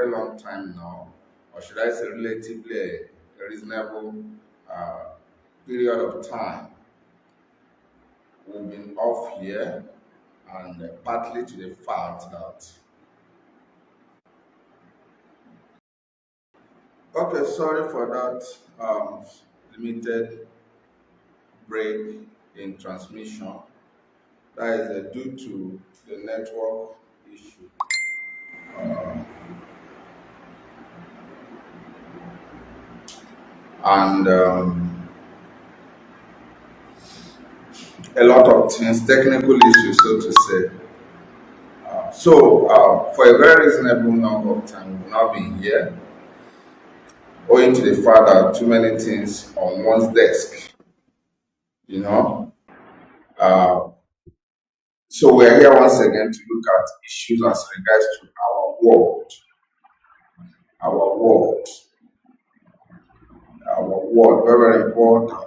very long time now, or should I say relatively a reasonable uh, period of time. We've been off here, and partly to the fact that, okay, sorry for that limited break in transmission. That is due to the network issue. And a lot of things, technical issues, so to say. So, for a very reasonable number of time, we've now been here, owing to the fact that too many things on one's desk, you know. Uh, so, we're here once again to look at issues as regards to our world, our world, our world, very, very important.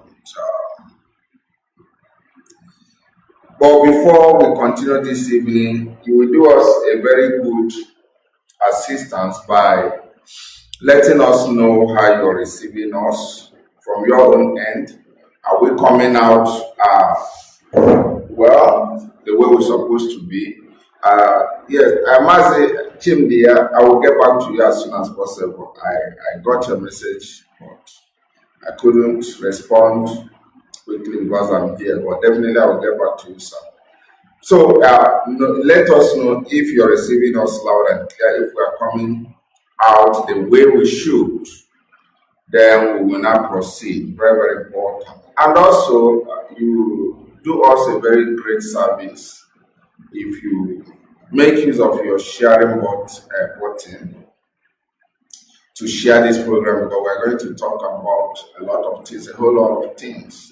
But before we continue this evening, you will do us a very good assistance by letting us know how you're receiving us from your own end. Are we coming out well the way we're supposed to be? Yes, MAZI CHIKA, I will get back to you as soon as possible. I got your message, but I couldn't respond quickly because I'm here, but definitely I will get back to you, sir. So let us know if you're receiving us loud and clear, if we are coming out the way we should, then we will now proceed. Very, very important. And also, you do us a very great service if you make use of your sharing button to share this program, because we're going to talk about a lot of things, a whole lot of things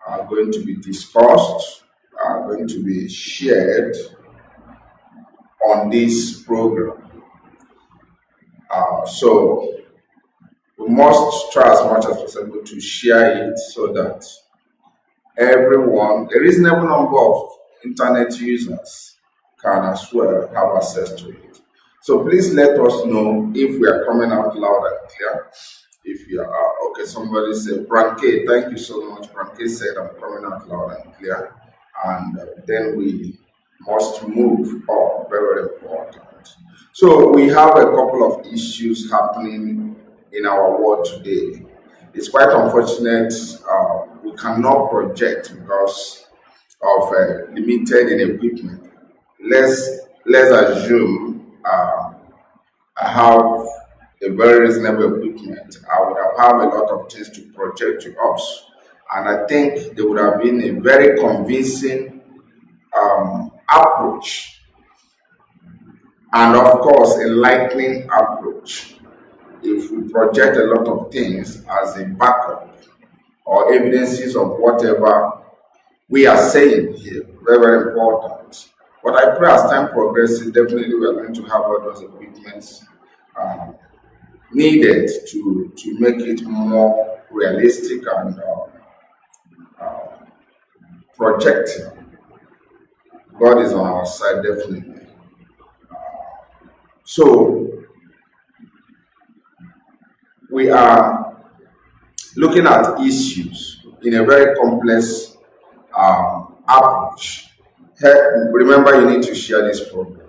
are going to be discussed, are going to be shared on this program. So we must try as much as possible to share it so that everyone, a reasonable number of internet users, can as well have access to it. So please let us know if we are coming out loud and clear. If you are, okay, somebody said, Branke, thank you so much. Branke said, I'm coming out loud and clear. And then we must move on, very important. So we have a couple of issues happening in our world today. It's quite unfortunate we cannot project because of limited in equipment. Let's assume I have a very reasonable equipment. I would have a lot of things to project to us. And I think there would have been a very convincing approach, and of course, enlightening approach, if we project a lot of things as a backup or evidences of whatever we are saying here. Very, very important. But I pray as time progresses, definitely we are going to have all those equipments needed to make it more realistic and projecting. God is on our side, definitely. So we are looking at issues in a very complex approach. Remember, you need to share this program.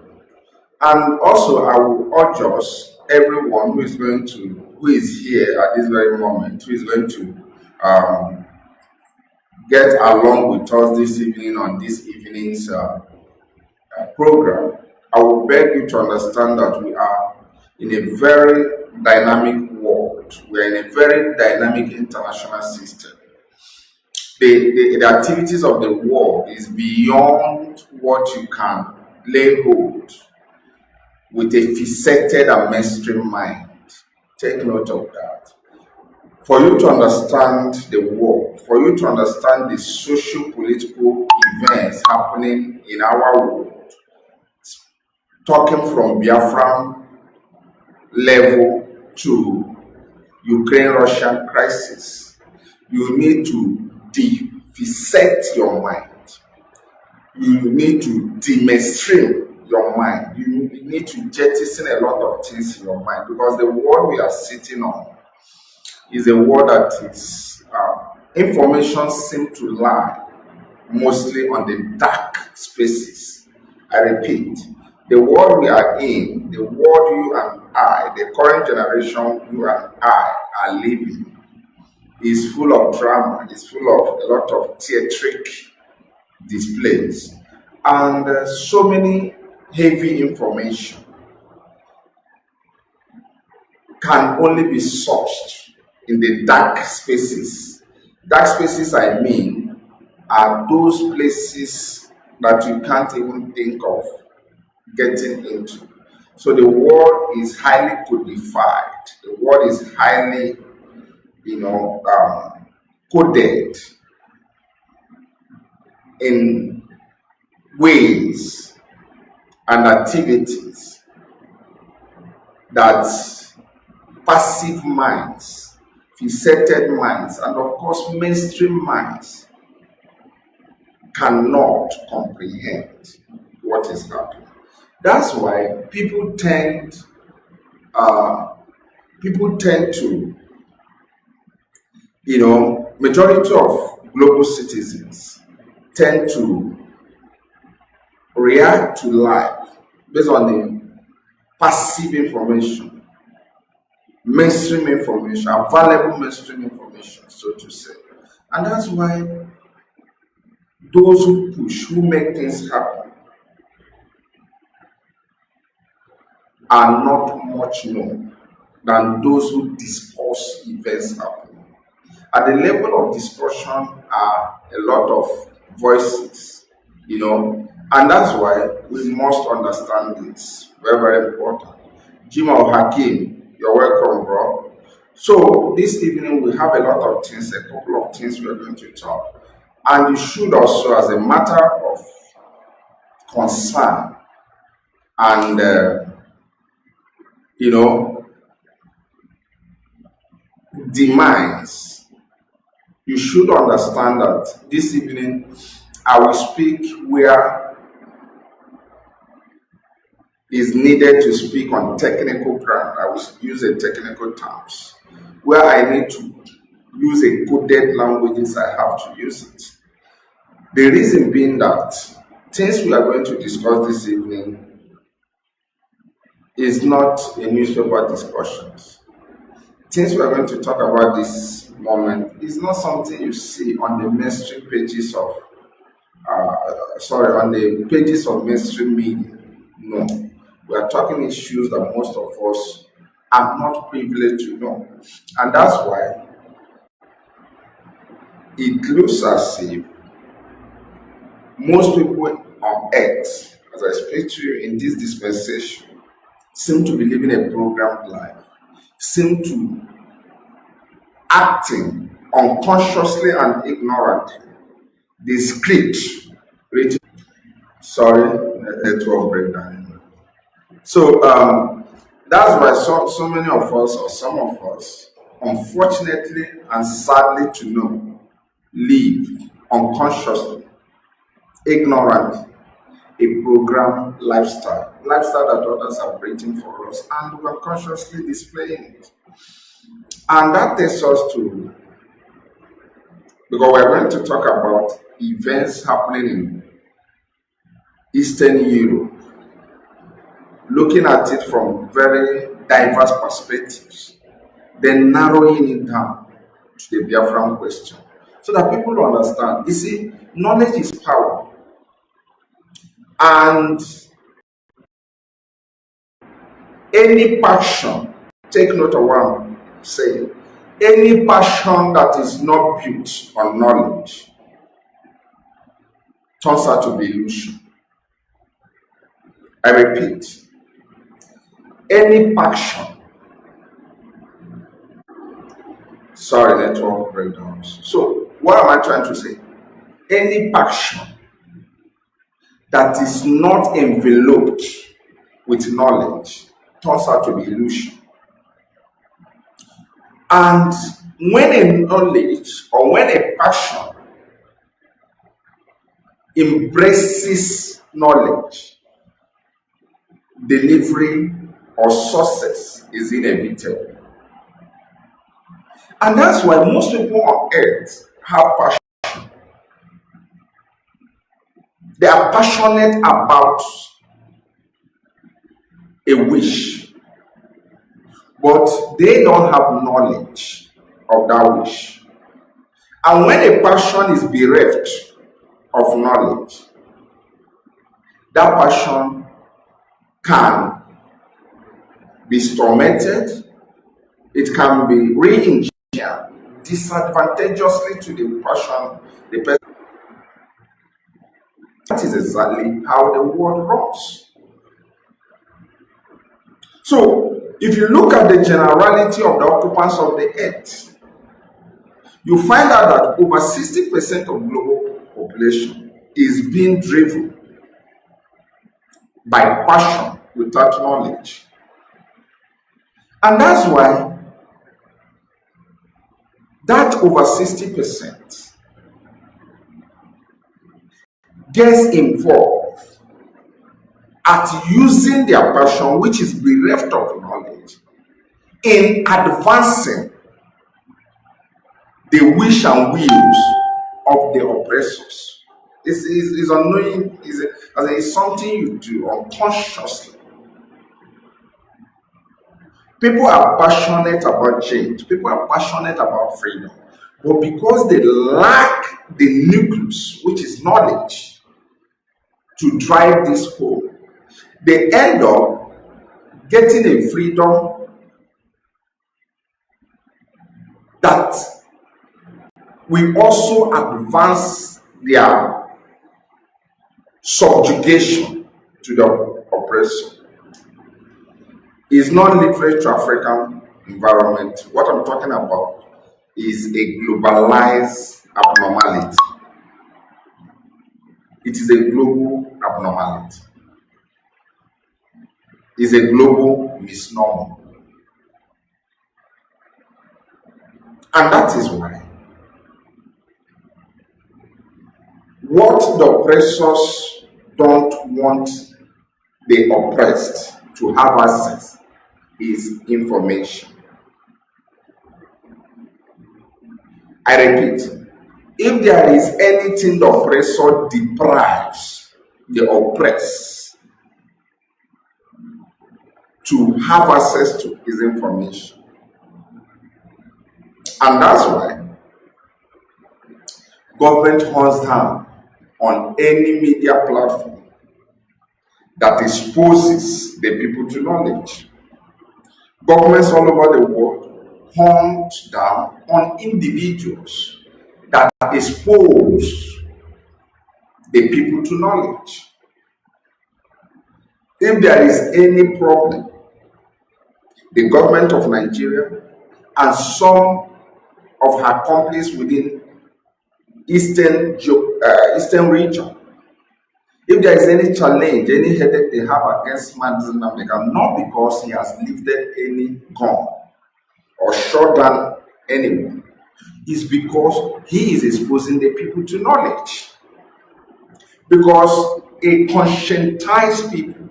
And also, I will urge us, everyone who is here at this very moment, who is going to get along with us this evening on this evening's program, I will beg you to understand that we are in a very dynamic world. We are in a very dynamic international system. The activities of the world is beyond what you can lay hold with a fixated and mainstream mind. Take note of that. For you to understand the world, for you to understand the socio-political events happening in our world, talking from Biafran level to Ukraine-Russian crisis, you need to defixate your mind. You need to demonstrate your mind. You need to jettison a lot of things in your mind, because the world we are sitting on is a world that is information seems to lie mostly on the dark spaces. I repeat, the world we are in, the world you and I, the current generation you and I are living, is full of drama, is full of a lot of theatric displays, and so many heavy information can only be sourced in the dark spaces. Dark spaces, I mean, are those places that you can't even think of getting into. So the world is highly codified. The world is highly, coded in ways and activities that passive minds, fixated minds, and of course mainstream minds cannot comprehend what is happening. That's why people tend to, majority of global citizens tend to react to life based on the passive information, mainstream information, available mainstream information, so to say. And that's why those who push, who make things happen, are not much known than those who discuss events happening. At the level of discussion are a lot of voices, and that's why we must understand this. Very, very important. Jim Hakim, you're welcome, bro. So this evening we have a lot of things, a couple of things we are going to talk. And you should also, as a matter of concern and demands, you should understand that this evening I will speak where is needed to speak on technical ground. I will use a technical terms. Where I need to use a coded languages, I have to use it. The reason being that things we are going to discuss this evening is not a newspaper discussions. Things we are going to talk about this moment is not something you see on the mainstream pages of on the pages of mainstream media. No, we are talking issues that most of us are not privileged to know, and that's why it looks as if most people on earth, as I speak to you in this dispensation, seem to be living a programmed life, seem to acting unconsciously and ignorantly the script written. Sorry, network breakdown. So that's why so many of us, or some of us, unfortunately and sadly to know, live unconsciously, ignorantly, a programmed lifestyle that others are creating for us, and we're consciously displaying it. And that takes us to, because we're going to talk about events happening in Eastern Europe, looking at it from very diverse perspectives, then narrowing it down to the Biafran question, so that people understand. You see, knowledge is power. And any passion, take note of what I'm saying, any passion that is not built on knowledge turns out to be illusion. I repeat, any passion, sorry, network breakdowns. So, what am I trying to say? Any passion that is not enveloped with knowledge turns out to be illusion. And when a knowledge or when a passion embraces knowledge, delivery or success is inevitable. And that's why most people on earth have passion. They are passionate about a wish, but they don't have knowledge of that wish. And when a passion is bereft of knowledge, that passion can be tormented, it can be re-engineered disadvantageously to the person. That is exactly how the world runs. So, if you look at the generality of the occupants of the earth, you find out that over 60% of global population is being driven by passion without knowledge. And that's why that over 60% gets involved at using their passion, which is bereft of knowledge, in advancing the wish and wills of the oppressors. It's annoying, it's something you do unconsciously. People are passionate about change, people are passionate about freedom, but because they lack the nucleus, which is knowledge, to drive this home, they end up getting a freedom that will also advance their subjugation to the oppressor. It's not limited to African environment. What I'm talking about is a globalized abnormality. It is a global abnormality. It's a global misnomer. And that is why what the oppressors don't want the oppressed to have access is information. I repeat, if there is anything the oppressor deprives the oppressed to have access to, is information. And that's why government hunts down on any media platform that exposes the people to knowledge. Governments all over the world hunt down on individuals that expose the people to knowledge. If there is any problem, the government of Nigeria and some of her companies within Eastern region, if there is any challenge, any headache they have against Nnamdi, not because he has lifted any gun or shot down anyone, is because he is exposing the people to knowledge. Because a conscientized people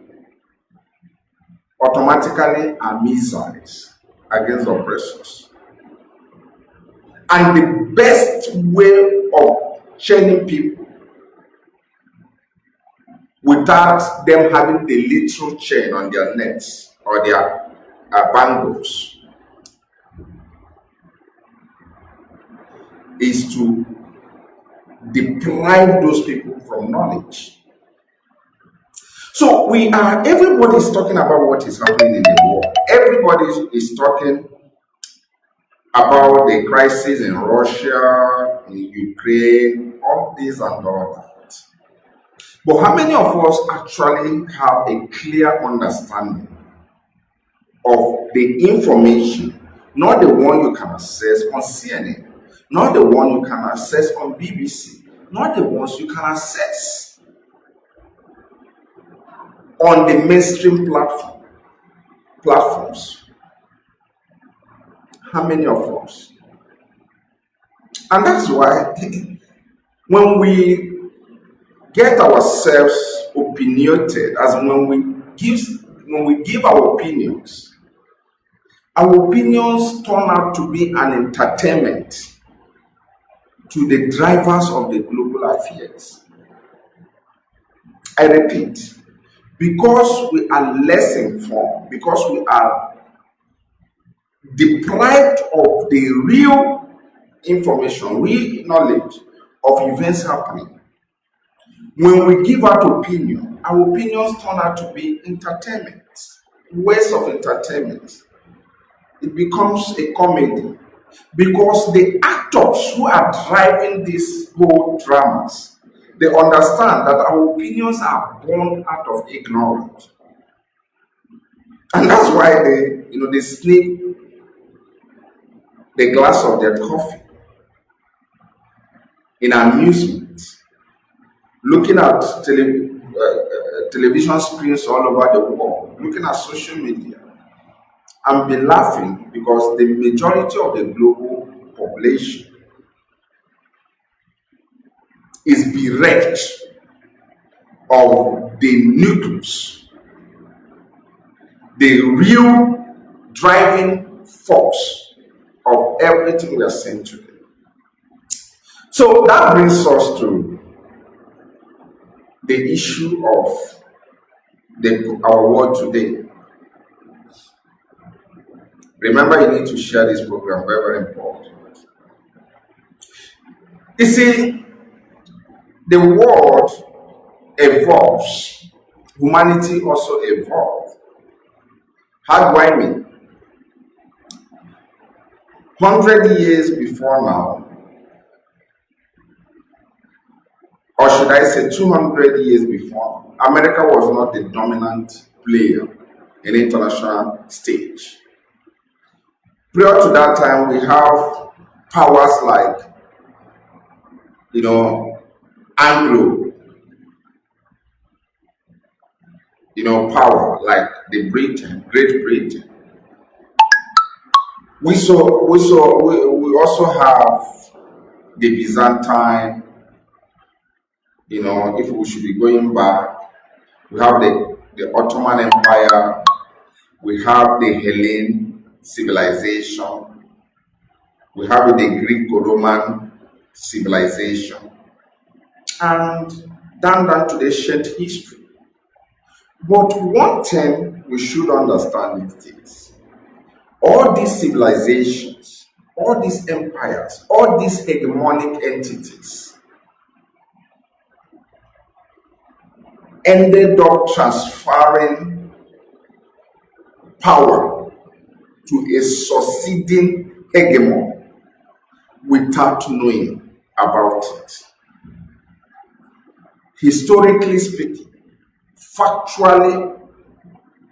automatically are missiles against oppressors. And the best way of training people without them having the literal chain on their necks or their bangles is to deprive those people from knowledge. So everybody is talking about what is happening in the world. Everybody is talking about the crisis in Russia, in Ukraine, all this and all that. But how many of us actually have a clear understanding of the information, not the one you can access on CNN, not the one you can access on BBC, not the ones you can access on the mainstream platforms? How many of us? And that's why when we get ourselves opinionated, as when we give when we give our opinions turn out to be an entertainment to the drivers of the global affairs. I repeat, because we are less informed, because we are deprived of the real information, real knowledge of events happening, when we give out opinion, our opinions turn out to be entertainment, ways of entertainment. It becomes a comedy because the actors who are driving these whole dramas, they understand that our opinions are born out of ignorance. And that's why they sneak the glass of their coffee in amusement, looking at television screens all over the world, looking at social media, and be laughing because the majority of the global population is bereft of the nucleus, the real driving force of everything we are seeing today. So that brings us to the issue of our world today. Remember, you need to share this program, very, very important. You see, the world evolves, humanity also evolves. How do I mean? 100 years before now, or should I say 200 years before, America was not the dominant player in the international stage. Prior to that time, we have powers like, Anglo, power like the Great Britain. We also have the Byzantine. If we should be going back, we have the Ottoman Empire, we have the Hellenic civilization, we have the Greek-Roman civilization, and down to the ancient history. But one thing we should understand is this: all these civilizations, all these empires, all these hegemonic entities ended up transferring power to a succeeding hegemon without knowing about it. Historically speaking, factually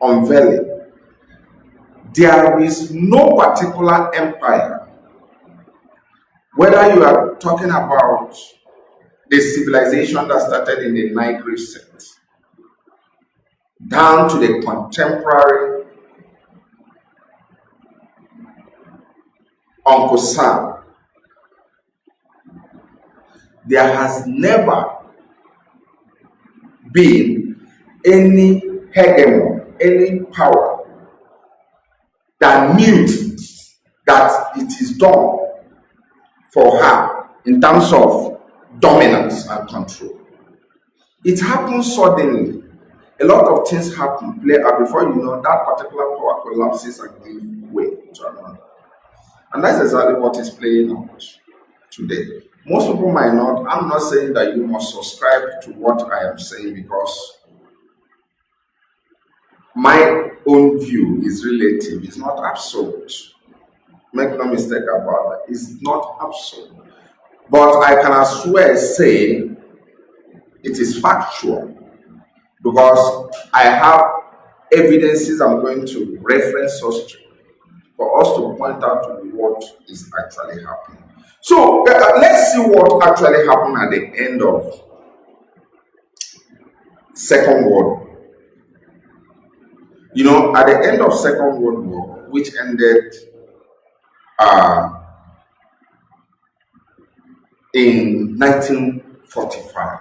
unveiling, there is no particular empire, whether you are talking about the civilization that started in the Nile Crescent, down to the contemporary Uncle Sam, there has never been any hegemon, any power that knew that it is done for her in terms of dominance and control. It happens suddenly. A lot of things happen, play out before you know that particular power collapses and gives way to another. And that's exactly what is playing out today. Most people might not. I'm not saying that you must subscribe to what I am saying, because my own view is relative, it's not absolute. Make no mistake about it, it's not absolute. But I can as well say it is factual, because I have evidences I'm going to reference us to for us to point out what is actually happening. So let's see what actually happened at the end of Second World War. At the end of Second World War, which ended in 1945,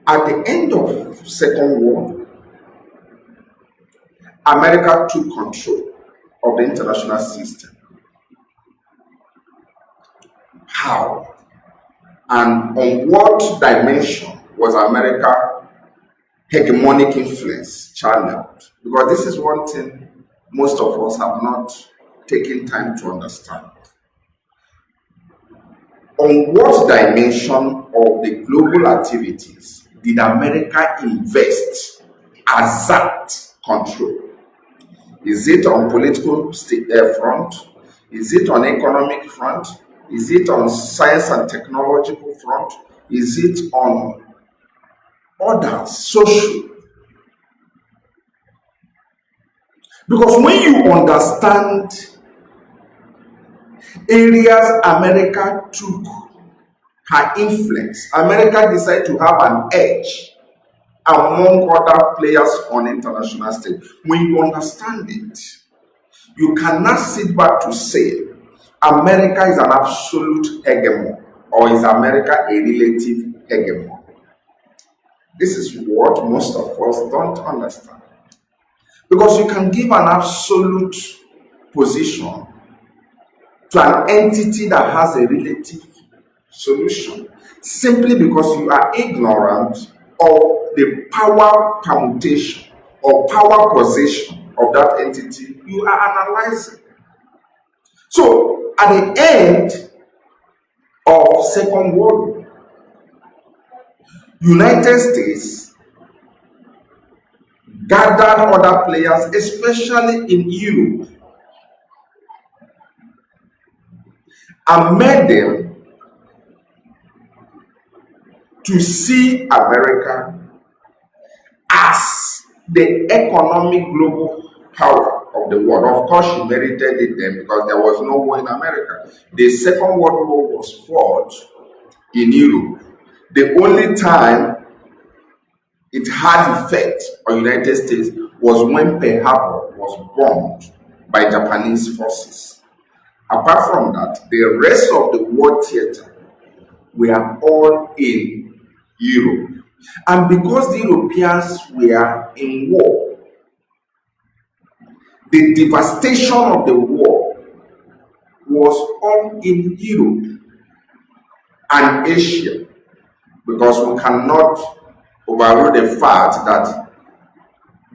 At the end of Second World, America took control of the international system. How? And on what dimension was America hegemonic influence channeled? Because this is one thing most of us have not taken time to understand. On what dimension of the global activities did America invest, assert control? Is it on political front? Is it on economic front? Is it on science and technological front? Is it on other social? Because when you understand areas America took her influence, America decided to have an edge among other players on international stage. When you understand it, you cannot sit back to say America is an absolute hegemon or is America a relative hegemon. This is what most of us don't understand. Because you can give an absolute position to an entity that has a relative solution simply because you are ignorant of the power permutation or power position of that entity you are analyzing. So at the end of Second World War, United States gathered other players, especially in Europe, and made them to see America as the economic global power of the world. Of course, she merited it then because there was no war in America. The Second World War was fought in Europe. The only time it had effect on the United States was when Pearl Harbor was bombed by Japanese forces. Apart from that, the rest of the war theater were all in Europe. And because the Europeans were in war, the devastation of the war was all in Europe and Asia, because we cannot overrule the fact that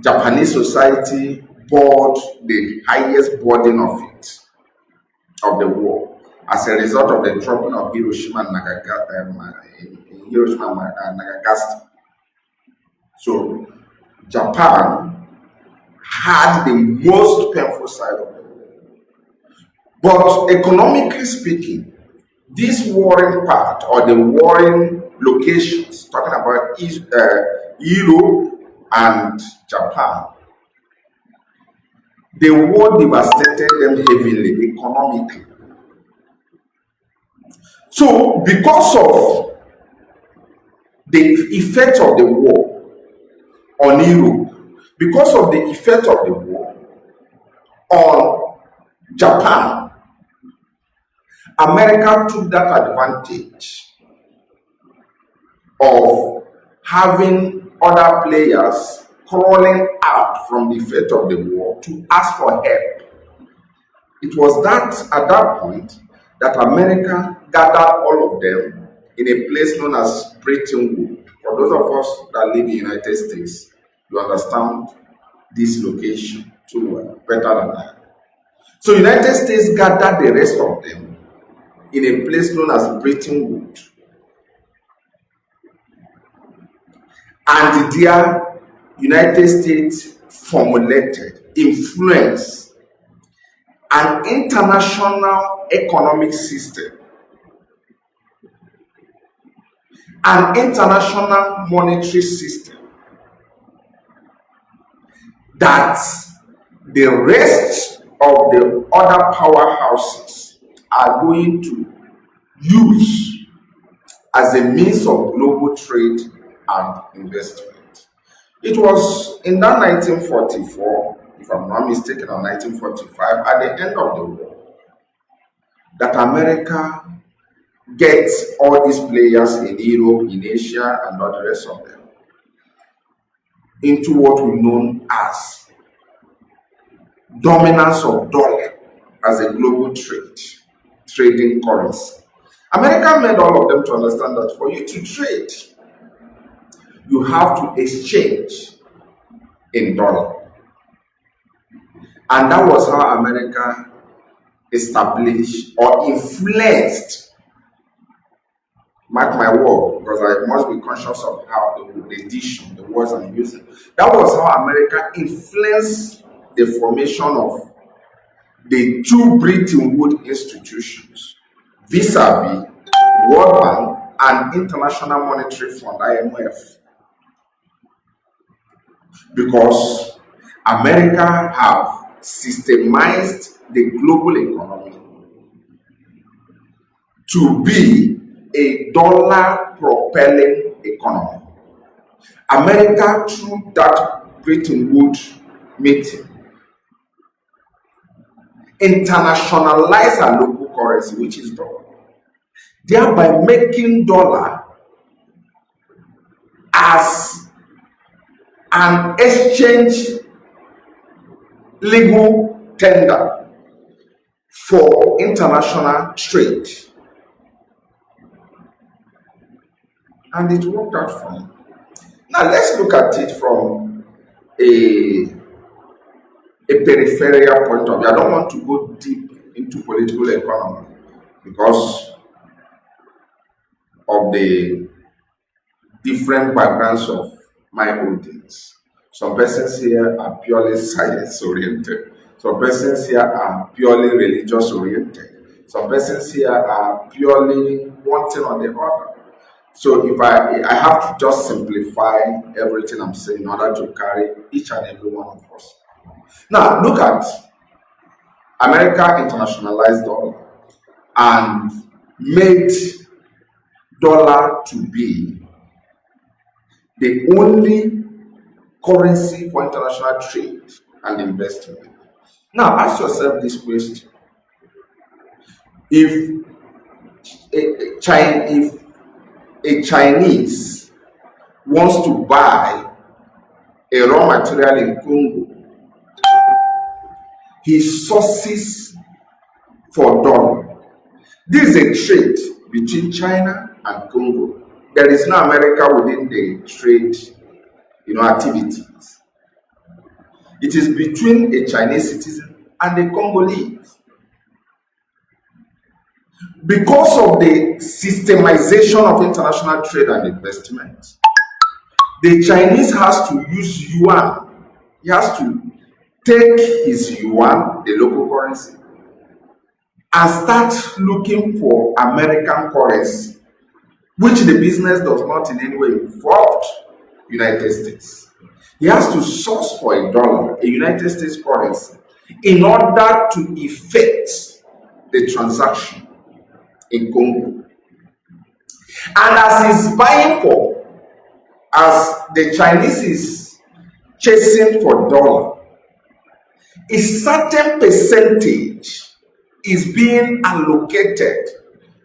Japanese society bore the highest burden of the war as a result of the dropping of Hiroshima and Nagasaki. So Japan had the most painful side of it. But economically speaking, this warring part or the warring locations, talking about Europe and Japan, the war devastated them heavily economically. So because of the effect of the war on Europe, because of the effect of the war on Japan, America took that advantage of having other players crawling out from the effect of the war to ask for help. It was that at that point that America gathered all of them in a place known as Bretton Woods. For those of us that live in the United States, you understand this location too well, better than I. So United States gathered the rest of them in a place known as Bretton Woods. And there, United States formulated, influenced an international economic system, an international monetary system that the rest of the other powerhouses are going to use as a means of global trade and investment. It was in that 1944, if I'm not mistaken, or 1945, at the end of the war, that America gets all these players in Europe, in Asia, and all the rest of them into what we know as dominance of dollar as a global trading currency. America made all of them to understand that for you to trade, you have to exchange in dollar. And that was how America established or influenced, mark my word, because I must be conscious of how the diction, the words I'm using. That was how America influenced the formation of the two Bretton Woods institutions, vis-a-vis World Bank and International Monetary Fund, IMF. Because America have systemized the global economy to be a dollar propelling economy. America, through that Bretton Woods meeting, internationalize our local currency, which is dollar, thereby making dollar as an exchange legal tender for international trade. And it worked out for me. Now let's look at it from a peripheral point of view. I don't want to go deep into political economy because of the different backgrounds of my audience. Some persons here are purely science oriented. Some persons here are purely religious oriented. Some persons here are purely one thing or the other. So if I have to just simplify everything I'm saying in order to carry each and every one of us. Now look at America internationalized dollar and made dollar to be the only currency for international trade and investment. Now ask yourself this question. If a Chinese wants to buy a raw material in Congo, he sources for dollar. This is a trade between China and Congo. There is no America within the trade, activities. It is between a Chinese citizen and a Congolese. Because of the systemization of international trade and investment, the Chinese has to use yuan. He has to take his yuan, the local currency, and start looking for American currency, which the business does not in any way involve United States. He has to source for a dollar, a United States currency, in order to effect the transaction in Congo. And as he's buying for, as the Chinese is chasing for dollar, a certain percentage is being allocated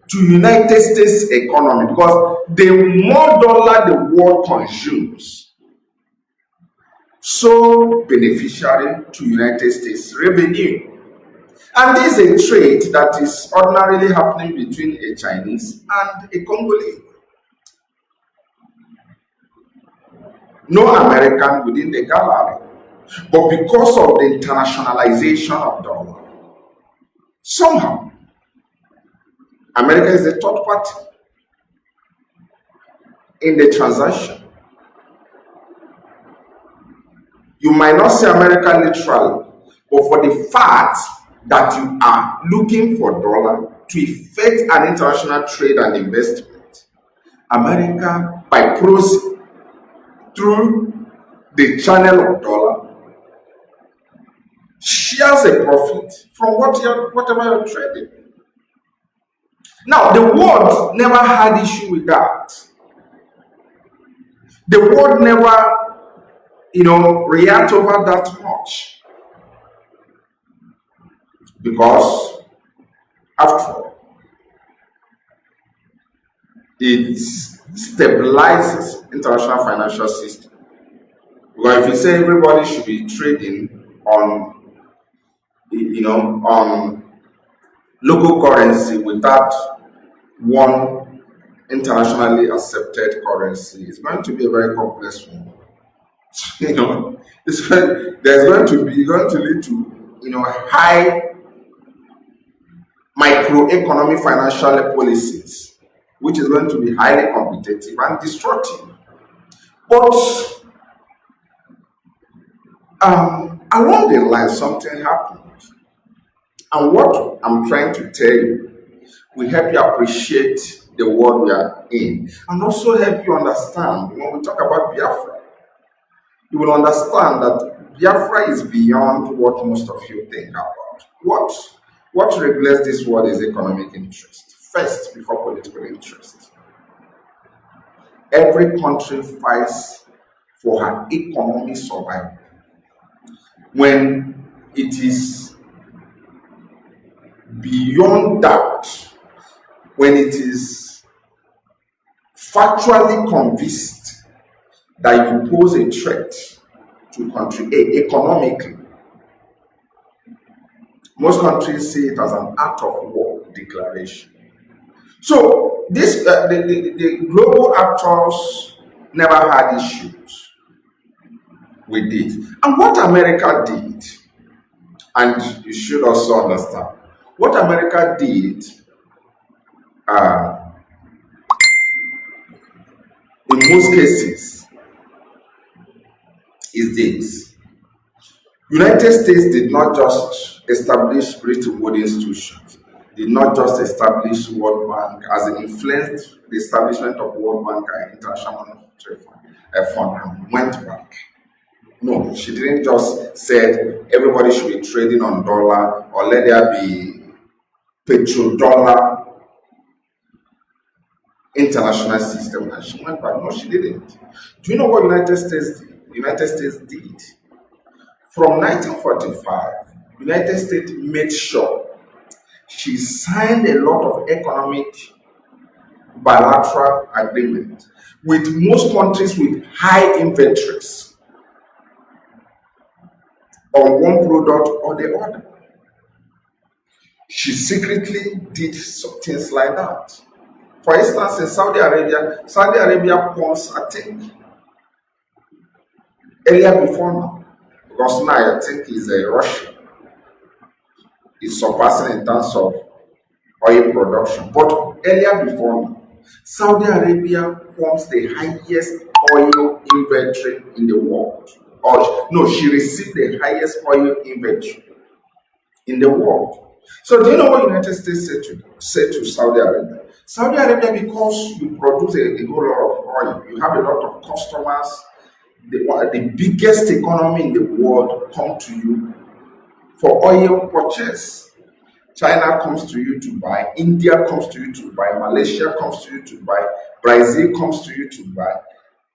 to United States economy, because the more dollar the world consumes, so beneficiary to United States revenue. And this is a trade that is ordinarily happening between a Chinese and a Congolese. No American within the gallery. But because of the internationalization of dollar, somehow America is the third party in the transaction. You might not say America literally, but for the fact that you are looking for dollar to effect an international trade and investment, America, by proxy, through the channel of dollar, shares a profit from whatever you're trading. Now, the world never had issue with that. The world never, react over that much. Because, after all, it stabilizes international financial system. Because if you say everybody should be trading on, on local currency without one internationally accepted currency, it's going to be a very complex one. There's going to lead to high microeconomic financial policies, which is going to be highly competitive and destructive. But along the line, something happened. And what I'm trying to tell you will help you appreciate the world we are in, and also help you understand when we talk about Biafra. You will understand that Biafra is beyond what most of you think about. What regulates this world is economic interest, first before political interest. Every country fights for her economic survival. When it is beyond doubt, when it is factually convinced that you pose a threat to country A economically, most countries see it as an act of war declaration. So this the global actors never had issues with it. And what America did, and you should also understand, what America did in most cases is this. United States did not just establish Bretton Woods institutions, did not just establish World Bank as it influenced the establishment of World Bank and International Monetary Fund and went back. No, she didn't just say everybody should be trading on dollar or let there be petrodollar international system, and she went back. No, she didn't. Do you know what United States did? United States did. From 1945, United States made sure she signed a lot of economic bilateral agreements with most countries with high inventories on one product or the other. She secretly did some things like that. For instance, in Saudi Arabia pumps, I think, earlier before now, because now I think is Russia is surpassing in terms of oil production. But earlier before now, Saudi Arabia pumps the highest oil inventory in the world. Or no, she received the highest oil inventory in the world. So do you know what United States said to Saudi Arabia? Saudi Arabia, because you produce a whole lot of oil, you have a lot of customers, the biggest economy in the world come to you for oil purchase. China comes to you to buy, India comes to you to buy, Malaysia comes to you to buy, Brazil comes to you to buy,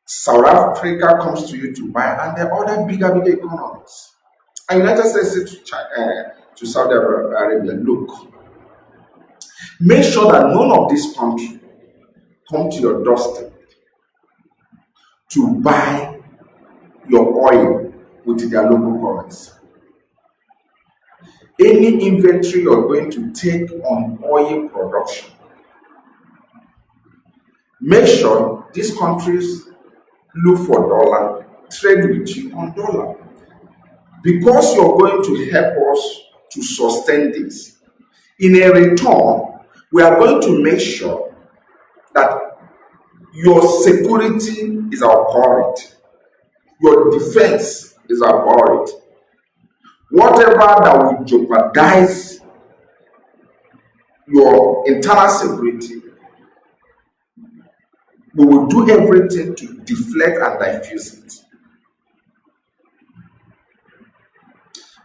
South Africa comes to you to buy, and the other bigger economies. And United States said to Saudi Arabia, look, make sure that none of these countries come to your doorstep to buy your oil with their local currency. Any inventory you're going to take on oil production, make sure these countries look for dollar, trade with you on dollar. Because you're going to help us to sustain this. In a return, we are going to make sure that your security is our priority. Your defense is our priority. Whatever that will jeopardize your internal security, we will do everything to deflect and diffuse it.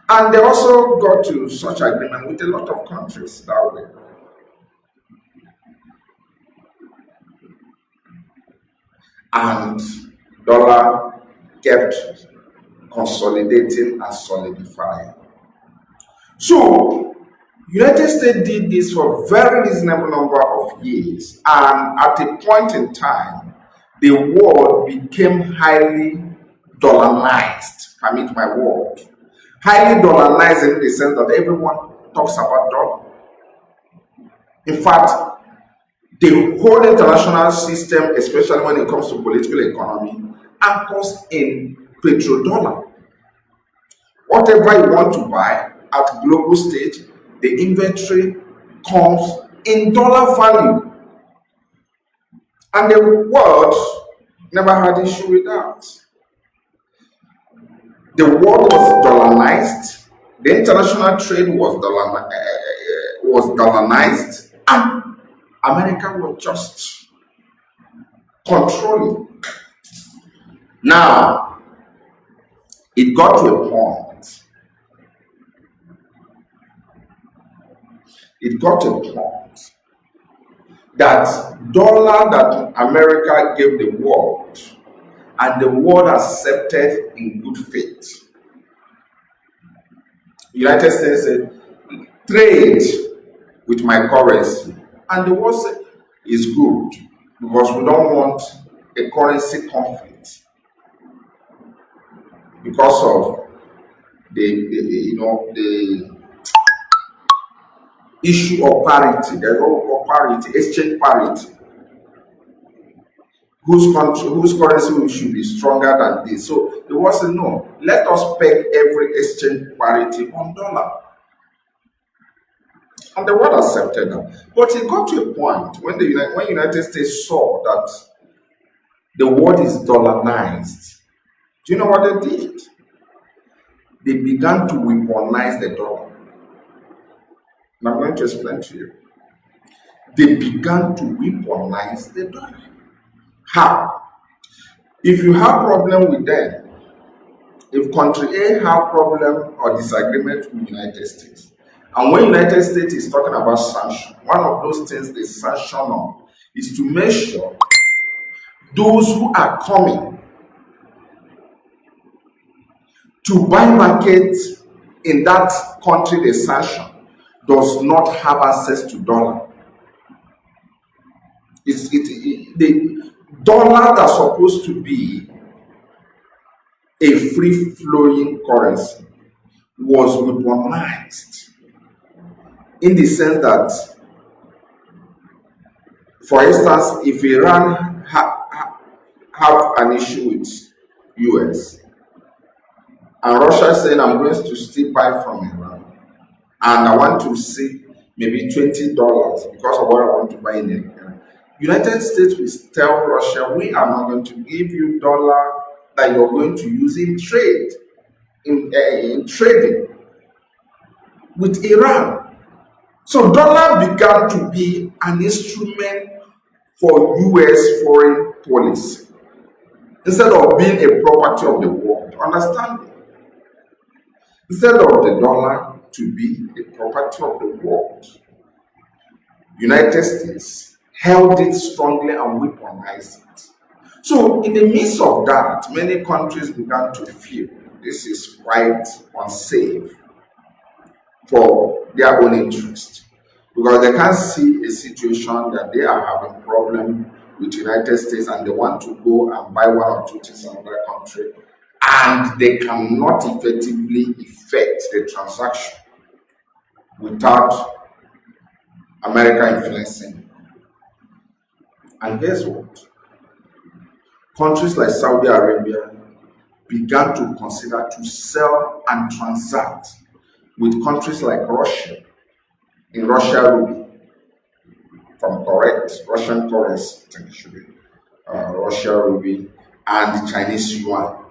And they also got to such agreement with a lot of countries that way. And dollar kept consolidating and solidifying. So United States did this for a very reasonable number of years, and at a point in time, the world became highly dollarized. Permit my word. Highly dollarized in the sense that everyone talks about dollar. In fact, the whole international system, especially when it comes to political economy, anchors in petrodollar. Whatever you want to buy at global stage, the inventory comes in dollar value. And the world never had issue with that. The world was dollarized, the international trade was dollarized, and America was just controlling. Now, it got to a point. It got to a point that dollar that America gave the world, and the world accepted in good faith. United States said, trade with my currency. And the world said, is good, because we don't want a currency conflict because of the issue of parity. There's what we call parity, exchange parity. Whose currency should be stronger than this. So the world said, no, let us peg every exchange parity on dollar. And the world accepted that. But it got to a point when when United States saw that the world is dollarized. Do you know what they did? They began to weaponize the dollar. And I'm going to explain to you. They began to weaponize the dollar. How? If you have problem with them, if country A have problem or disagreement with United States, and when United States is talking about sanction, one of those things they sanction on is to make sure those who are coming to buy market in that country they sanction does not have access to dollar. The dollar that's supposed to be a free-flowing currency was weaponized in the sense that, for instance, if Iran have an issue with US and Russia is saying, I'm going to still buy from Iran and I want to see maybe $20 because of what I want to buy in Iran, United States will tell Russia, we are not going to give you dollar that you're going to use in trade, in trading with Iran. So dollar began to be an instrument for US foreign policy instead of being a property of the world. Understand? Instead of the dollar to be a property of the world, United States held it strongly and weaponized it. So in the midst of that, many countries began to feel this is quite unsafe for their own interest, because they can't see a situation that they are having problem with United States and they want to go and buy one or two things in another country and they cannot effectively effect the transaction without America influencing. And guess what? Countries like Saudi Arabia began to consider to sell and transact with countries like Russia in Russia ruble, from correct Russian currency, I think it should be Russia ruble and the Chinese yuan,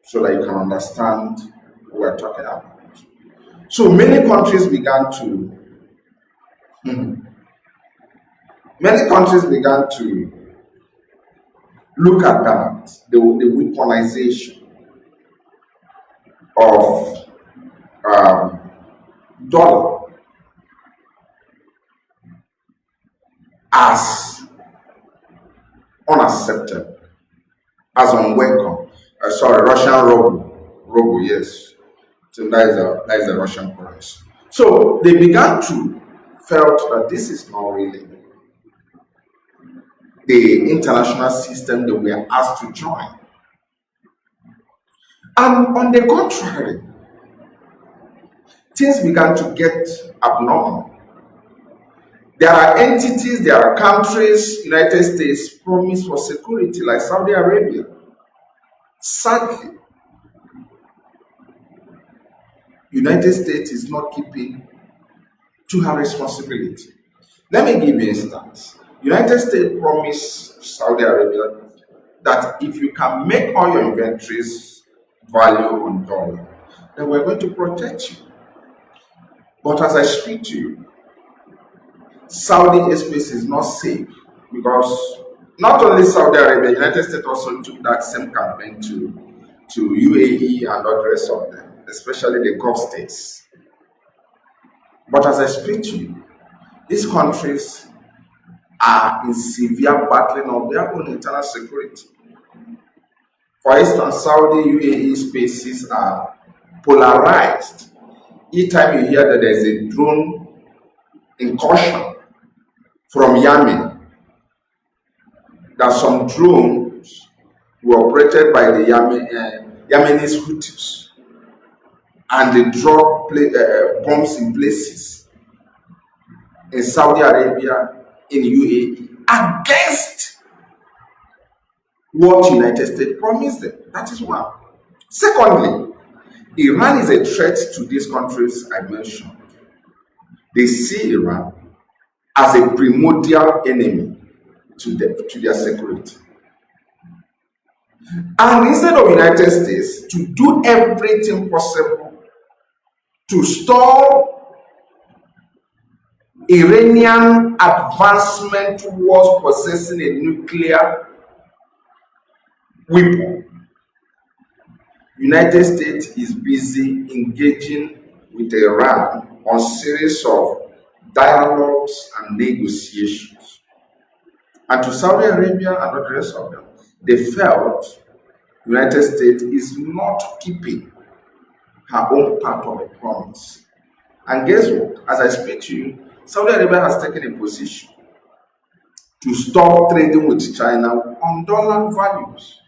so that you can understand what we're talking about. So many countries began to look at that, the weaponization of dollar as unacceptable, as unwelcome. Russian ruble, yes. So that is a Russian currency. So they began to felt that this is not really the international system that we are asked to join. And on the contrary, things began to get abnormal. There are entities, there are countries, United States promise for security, like Saudi Arabia. Sadly, United States is not keeping to her responsibility. Let me give you an instance. United States promised Saudi Arabia that if you can make all your inventories value on dollar, then we're going to protect you. But as I speak to you, Saudi airspace is not safe because not only Saudi Arabia, United States also took that same campaign to UAE and the rest of them, especially the Gulf states. But as I speak to you, these countries are in severe battling of their own internal security. For instance, Saudi UAE spaces are polarized. Each time you hear that there's a drone incursion from Yemen, that some drones were operated by the Yemenis Houthis, and they drop bombs in places in Saudi Arabia, in UAE, against what United States promised them. That is one. Secondly, Iran is a threat to these countries I mentioned. They see Iran as a primordial enemy to their security. And instead of United States to do everything possible to stall Iranian advancement towards possessing a nuclear weapon, United States is busy engaging with Iran on series of dialogues and negotiations. And to Saudi Arabia and the rest of them, they felt United States is not keeping her own part of the promise. And guess what? As I speak to you, Saudi Arabia has taken a position to stop trading with China on dollar values.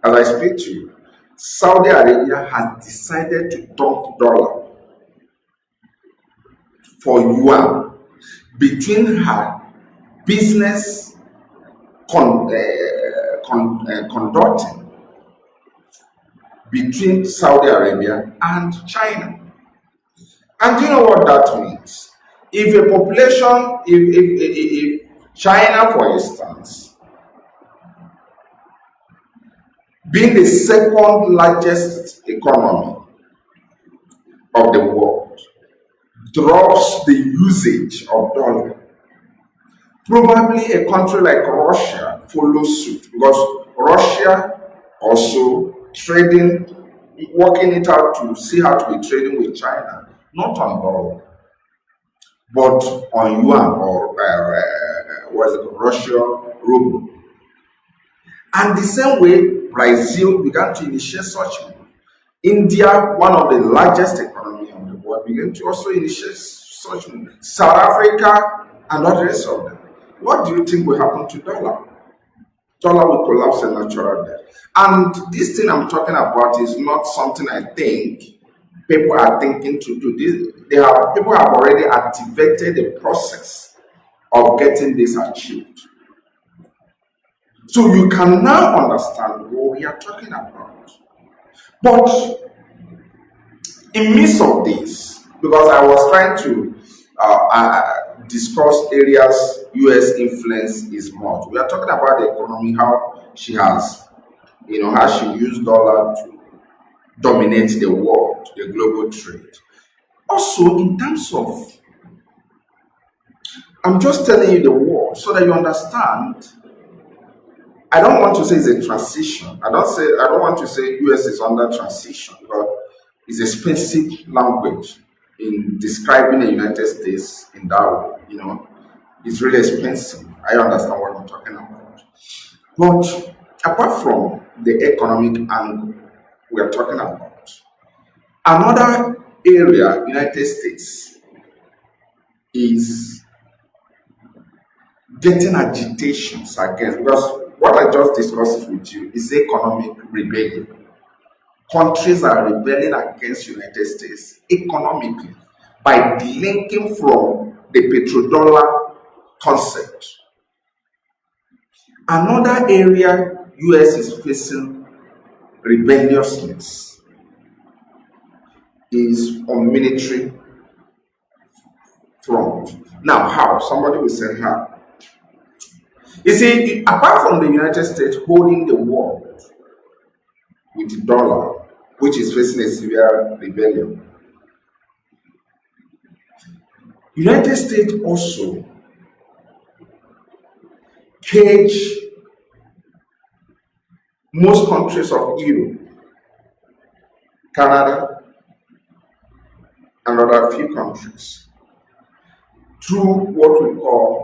As I speak to you, Saudi Arabia has decided to dump dollar for yuan between her business conducting between Saudi Arabia and China. And do you know what that means? If a population, if China, for instance, being the second largest economy of the world, drops the usage of dollar, probably a country like Russia follows suit, because Russia also trading, working it out to see how to be trading with China, not on dollar, but on yuan, or what is it, Russia ruble. And the same way, Brazil began to initiate such move. India, one of the largest economies of the world, began to also initiate such move. South Africa and the rest of them. What do you think will happen to dollar? Dollar will collapse in natural death. And this thing I'm talking about is not something I think people are thinking to do. People have already activated the process of getting this achieved. So you can now understand what we are talking about. But in midst of this, because I was trying to discuss areas US influence is much. We are talking about the economy, how she has, how she used dollar to dominate the world, the global trade. Also, in terms of, I'm just telling you the world so that you understand. I don't want to say it's a transition. I don't want to say US is under transition, but it's expensive language in describing the United States in that way. It's really expensive. I understand what I'm talking about. But apart from the economic angle we are talking about, another area United States is getting agitations against, because what I just discussed with you is economic rebellion. Countries are rebelling against United States economically by linking from the petrodollar concept. Another area US is facing rebelliousness is on military front. Now, how? Somebody will say how. You see, apart from the United States holding the world with the dollar, which is facing a severe rebellion, United States also cage most countries of Europe, Canada, and other few countries through what we call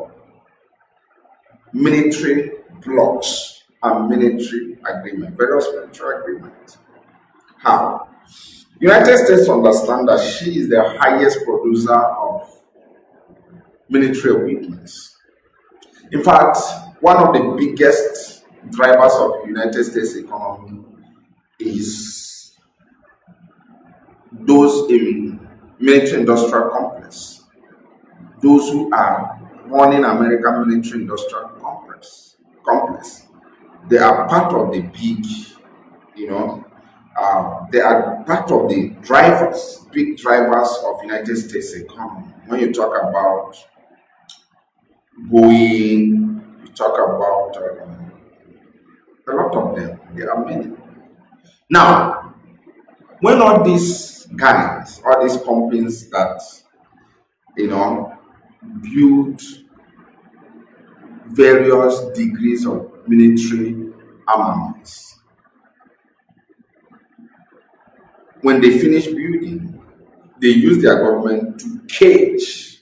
military blocs and military agreement, various military agreements. How? United States understand that she is the highest producer of military equipment. In fact, one of the biggest drivers of United States economy is those in military industrial complex, those who are running American military industrial complex. They are part of the big, they are part of the drivers, big drivers of United States economy. When you talk about Boeing, you talk about a lot of them. There are many. Now, when all these guys, all these companies that build various degrees of military armaments, when they finish building, they use their government to cage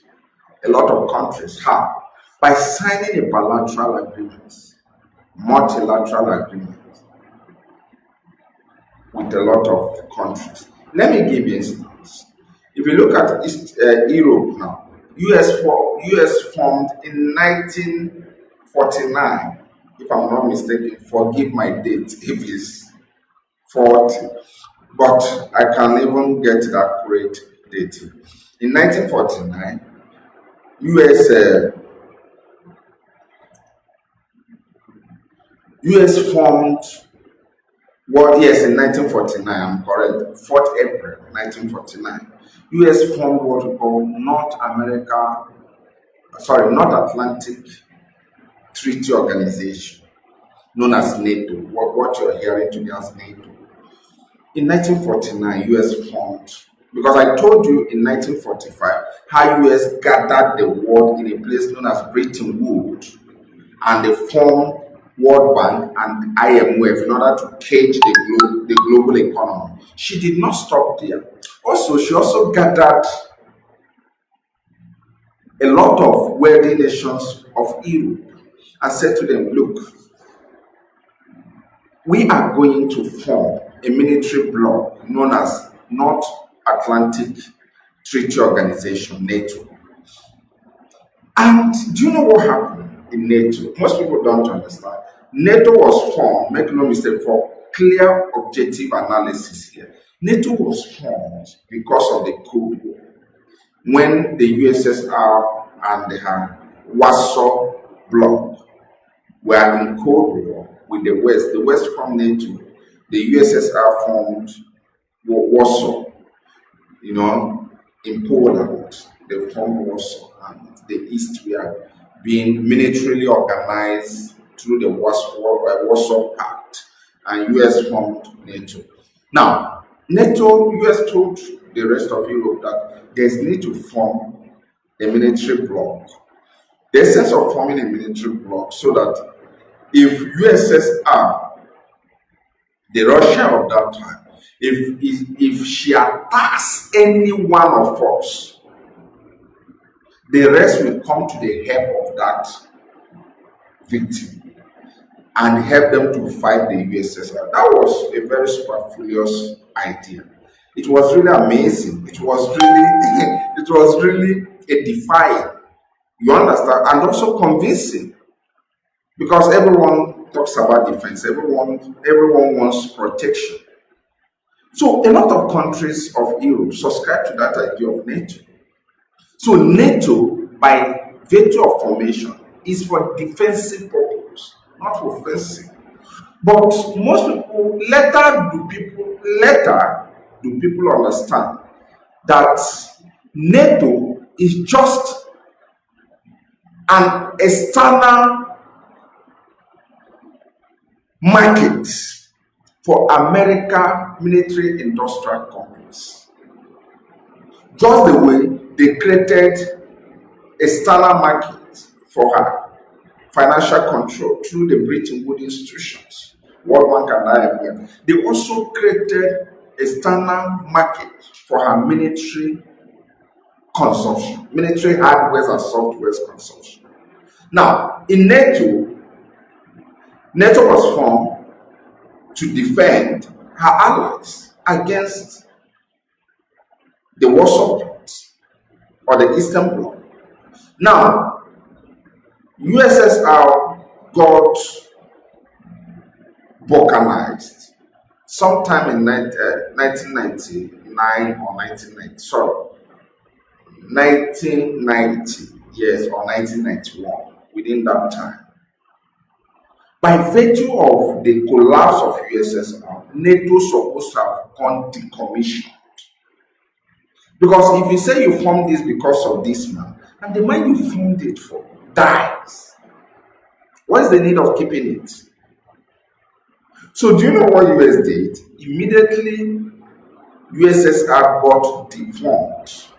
a lot of countries. How? By signing a bilateral agreement, multilateral agreement with a lot of countries. Let me give you an instance. If you look at Europe now, US formed in 1949, if I'm not mistaken. Forgive my date if it's 40, but I can even get that correct date. In 1949, US formed, well, yes, in 1949, I'm correct, 4th April 1949, US formed what we call North Atlantic Treaty Organization, known as NATO, what you're hearing today as NATO. In 1949, US formed, because I told you in 1945 how US gathered the world in a place known as Bretton Woods, and they formed World Bank and IMF in order to cage the global economy. She did not stop there. Also, she also gathered a lot of wealthy nations of Europe and said to them, look, we are going to form a military bloc known as North Atlantic Treaty Organization, NATO. And do you know what happened in NATO? Most people don't understand. NATO was formed, make no mistake, for clear objective analysis here. NATO was formed because of the Cold War, when the USSR and the Warsaw Bloc were in Cold War with the West. The West formed NATO, the USSR formed Warsaw, in Poland. They formed Warsaw, and the East were being militarily organized through the Warsaw Pact, and US formed NATO. Now, US told the rest of Europe that there's need to form a military bloc. The essence of forming a military bloc so that if USSR, the Russia of that time, if she attacks any one of us, the rest will come to the help of that victim and help them to fight the USSR. That was a very superfluous idea. It was really amazing. It was really a defying. You understand? And also convincing. Because everyone talks about defense, everyone wants protection. So a lot of countries of Europe subscribe to that idea of NATO. So NATO, by virtue of formation, is for defensive purpose, not for offensive. But most people do people understand that NATO is just an external market for American military industrial companies. Just the way they created external market for her financial control through the Bretton Woods institutions, World Bank and IMF. They also created external market for her military consumption, military hardware and software consumption. Now, in NATO was formed to defend her allies against the Warsaw Pact or the Eastern Bloc. Now, USSR got balkanized sometime in 1999 or 1990, yes, or 1991, within that time. By virtue of the collapse of USSR, NATO supposed to have gone decommissioned. Because if you say you formed this because of this man, and the man you formed it for dies, what's the need of keeping it? So do you know what US did? Immediately, USSR got defunct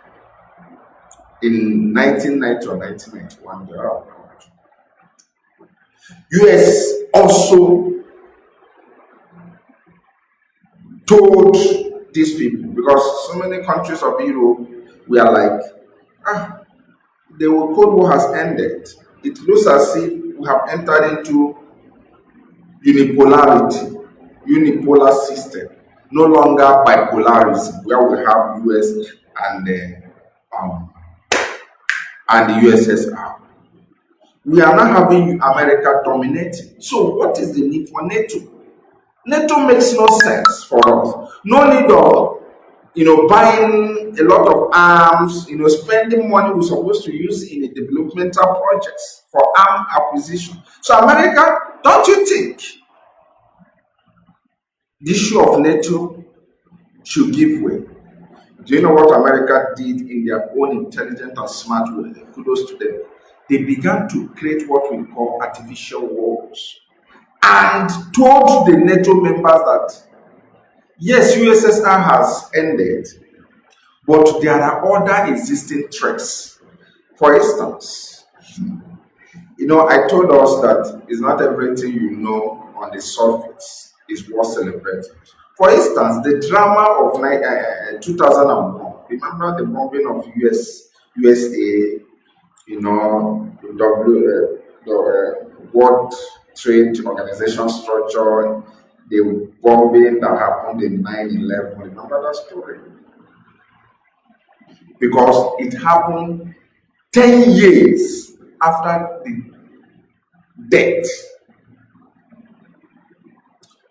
in 1990 or 1991. US also told these people, because so many countries of Europe were like, the Cold War has ended. It looks as if we have entered into unipolar system, no longer bipolarism, where we have US and the USSR. We are now having America dominating. So what is the need for NATO? NATO makes no sense for us. No need of buying a lot of arms, spending money we're supposed to use in a developmental projects for arm acquisition. So America, don't you think the issue of NATO should give way? Do you know what America did in their own intelligent and smart way? Kudos to them. They began to create what we call artificial walls and told the NATO members that yes, USSR has ended, but there are other existing threats. For instance, I told us that it's not everything you know on the surface is worth celebrating. For instance, the drama of 2001. Remember the bombing of USA, the World Trade Organization structure, the bombing that happened in 9/11. Remember that story? Because it happened 10 years after the death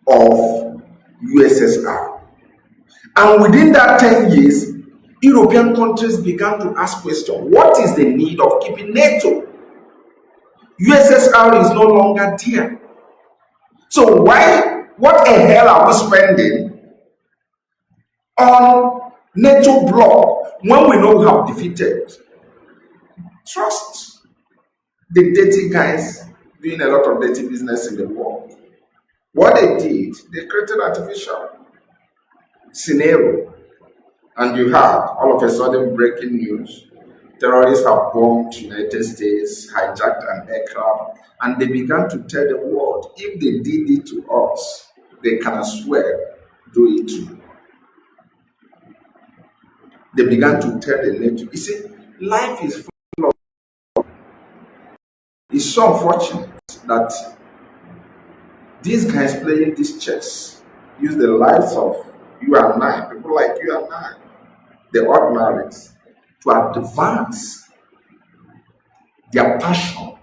of USSR. And within that 10 years, European countries began to ask questions. What is the need of keeping NATO? USSR is no longer there. So what the hell are we spending on NATO bloc when we know we have defeated? Trust the dirty guys doing a lot of dirty business in the world. What they did, they created artificial scenario. And you have all of a sudden breaking news. Terrorists have bombed United States, hijacked an aircraft, and they began to tell the world, if they did it to us, they can swear do it too. They began to tell the NATO. You see, life is full of. It's so unfortunate that these guys playing this chess use the lives of you and I, people like you and I, the ordinaries, to advance their passion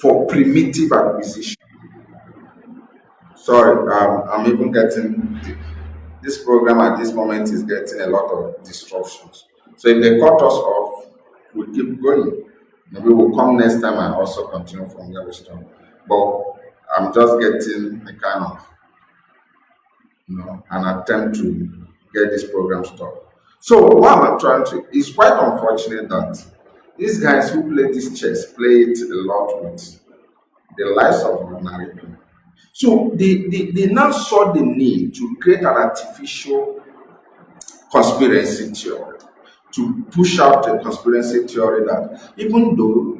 for primitive acquisition. Sorry, I'm even getting this program at this moment is getting a lot of disruptions. So if they cut us off, we'll keep going. Maybe we'll come next time and also continue from where we stop. But I'm just getting a kind of an attempt to get this program stopped. So what I'm trying to, it's quite unfortunate that these guys who play this chess play it a lot with the lives of ordinary people. So they now saw the need to create an artificial conspiracy theory, to push out a conspiracy theory that even though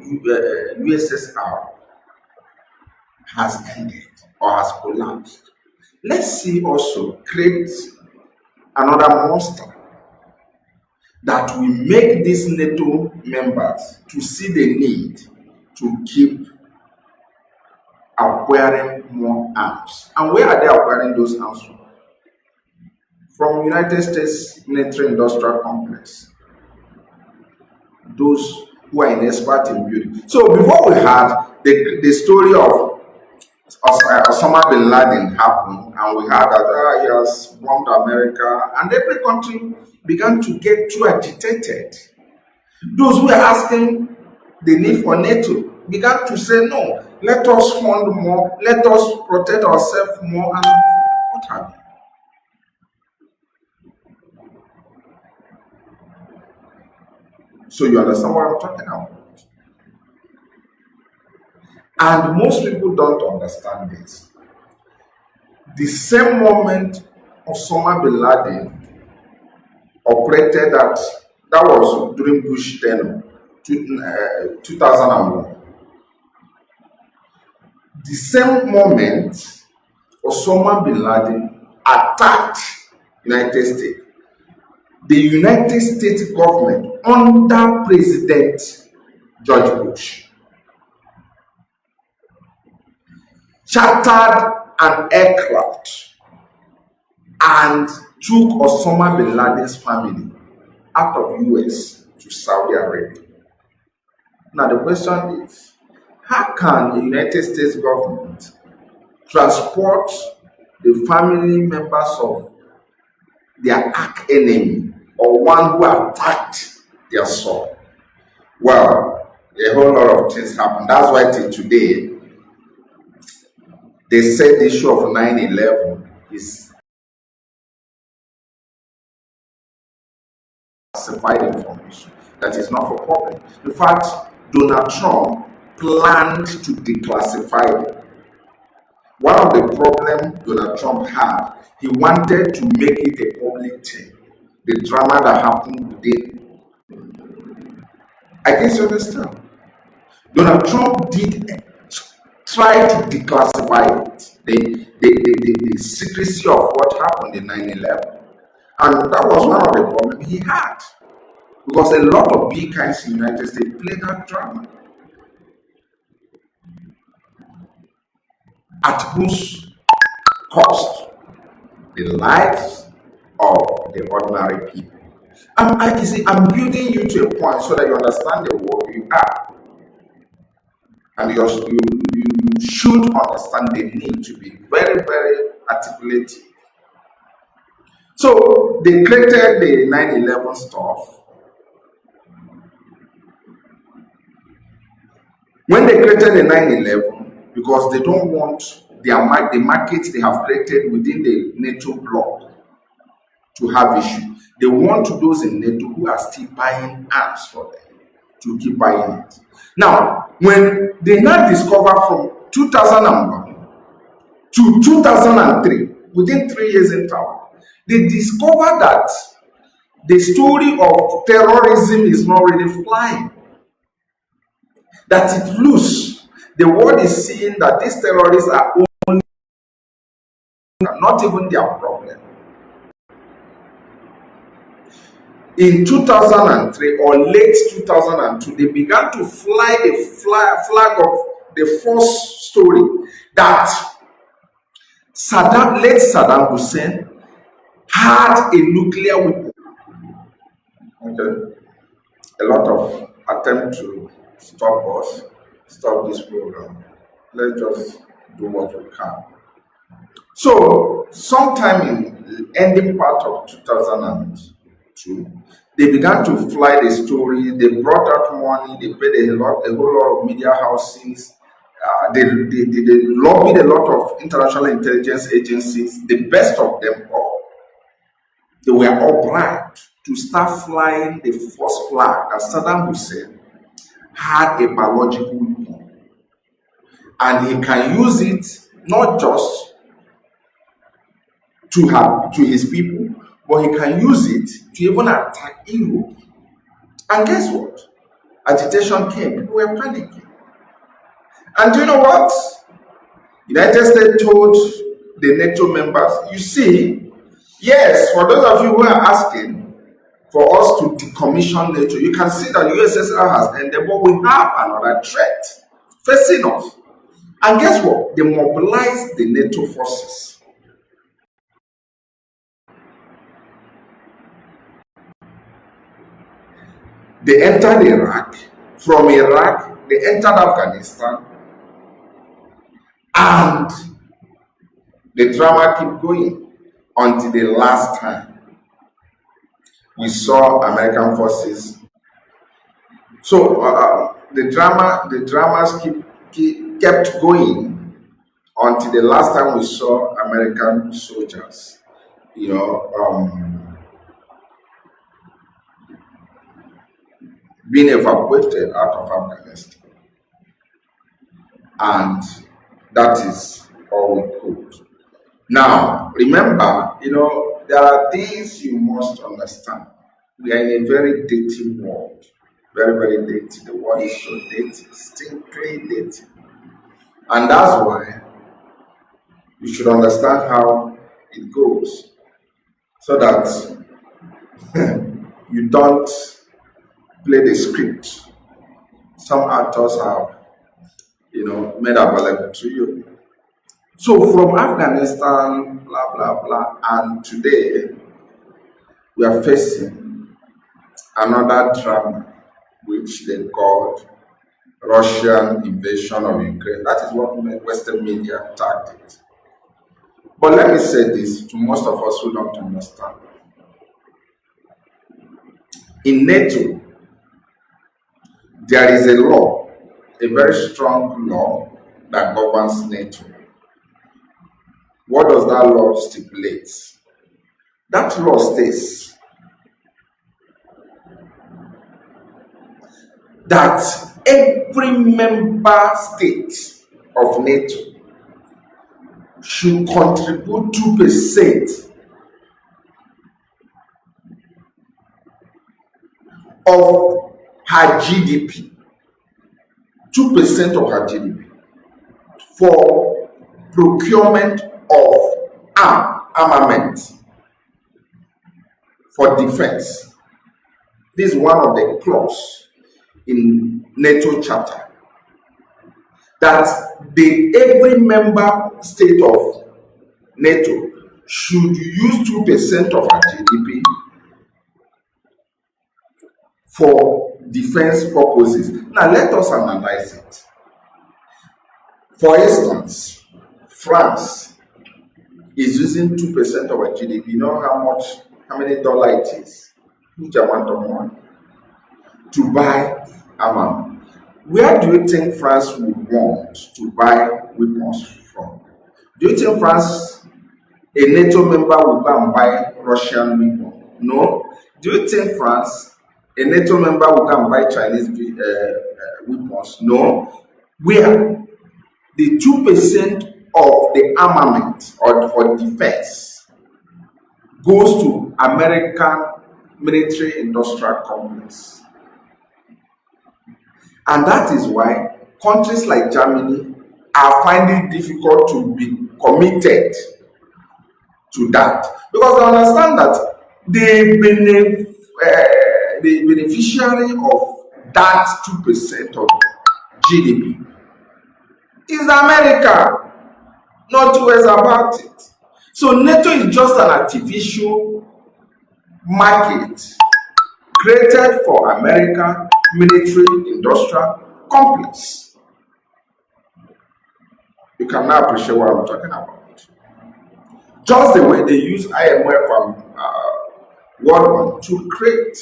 USSR has ended or has collapsed, let's see also create another monster that will make these NATO members to see the need to keep acquiring more arms. And where are they acquiring those arms from? From United States military industrial complex. Those who are an expert in building. So before we had the story of Osama bin Laden happen, and we heard that he has bombed America, and every country began to get too agitated. Those who are asking the need for NATO began to say, no, let us fund more, let us protect ourselves more, and what have you. So you understand what I'm talking about? And most people don't understand this. The same moment Osama bin Laden operated that was during Bush tenure, 2001. The same moment Osama bin Laden attacked United States, the United States government under President George Bush chartered an aircraft and took Osama bin Laden's family out of US to Saudi Arabia. Now the question is, how can the United States government transport the family members of their arch enemy or one who attacked their son? Well, a whole lot of things happen. That's why till today, they said the issue of 9/11 is classified information. That is not for public. In fact, Donald Trump planned to declassify it. One of the problems Donald Trump had, he wanted to make it a public thing. The drama that happened within. I guess you understand. Donald Trump did try to declassify it, the secrecy of what happened in 9/11. And that was one of the problems he had. Because a lot of big guys in the United States play that drama. At whose cost? The lives of the ordinary people. I'm building you to a point so that you understand the world you are. And you should understand the need to be very, very articulate. So they created the 9/11 stuff. When they created the 9/11, because they don't want the market they have created within the NATO bloc to have issue. They want those in NATO who are still buying arms for them to keep buying it. Now, when they now discover from 2001 to 2003, within 3 years in town, they discover that the story of terrorism is not really flying. That it's loose. The world is seeing that these terrorists are only not even their problem. In 2003 or late 2002, they began to fly the flag of the first story that late Saddam Hussein had a nuclear weapon. Okay. A lot of attempt to stop us. stop this program. Let's just do what we can. So, sometime in the ending part of 2002, they began to fly the story. They brought out money. They paid a whole lot of media houses. They lobbied a lot of international intelligence agencies. The best of them all, they were all bribed to start flying the first flag that Saddam Hussein had a biological weapon, and he can use it not just to his people, but he can use it to even attack Europe. And guess what? Agitation came. People were panicking. And do you know what? United States told the NATO members, you see, yes, for those of you who are asking for us to decommission NATO, you can see that USSR has ended, but we have another threat facing us. And guess what? They mobilized the NATO forces. They entered Iraq. From Iraq, they entered Afghanistan. And the drama kept going until the last time we saw American forces. So the dramas kept going until the last time we saw American soldiers, being evacuated out of Afghanistan. And that is all we could. Now, remember, there are things you must understand. We are in a very dating world. Very, very dating. The world is so dating, stinkly dating. And that's why you should understand how it goes. So that you don't play the script some actors have, made available to you. So from Afghanistan, blah, blah, blah, and today we are facing another drama, which they called Russian invasion of Ukraine. That is what Western media tagged it. But let me say this to most of us who don't understand. In NATO, there is a law, a very strong law that governs NATO. What does that law stipulate? That law states that every member state of NATO should contribute 2% of her GDP, 2% of her GDP for procurement of armament for defense. This is one of the clauses in NATO Charter, that every member state of NATO should use 2% of her GDP for defense purposes. Now let us analyze it. For instance, France is using 2% of her GDP. You know how many dollars it is? Huge amount of money to buy armament. Where do you think France would want to buy weapons from? Do you think France, a NATO member, will go and buy Russian weapons? No. Do you think France, a NATO member, will go and buy Chinese weapons? No. Where the 2% of the armament or for defense goes to American military industrial companies. And that is why countries like Germany are finding it difficult to be committed to that, because they understand that the beneficiary of that 2% of GDP is America, not two ways about it. So NATO is just an artificial market created for American military industrial complex. You can now appreciate what I'm talking about. Just the way they use IMF and World Bank to create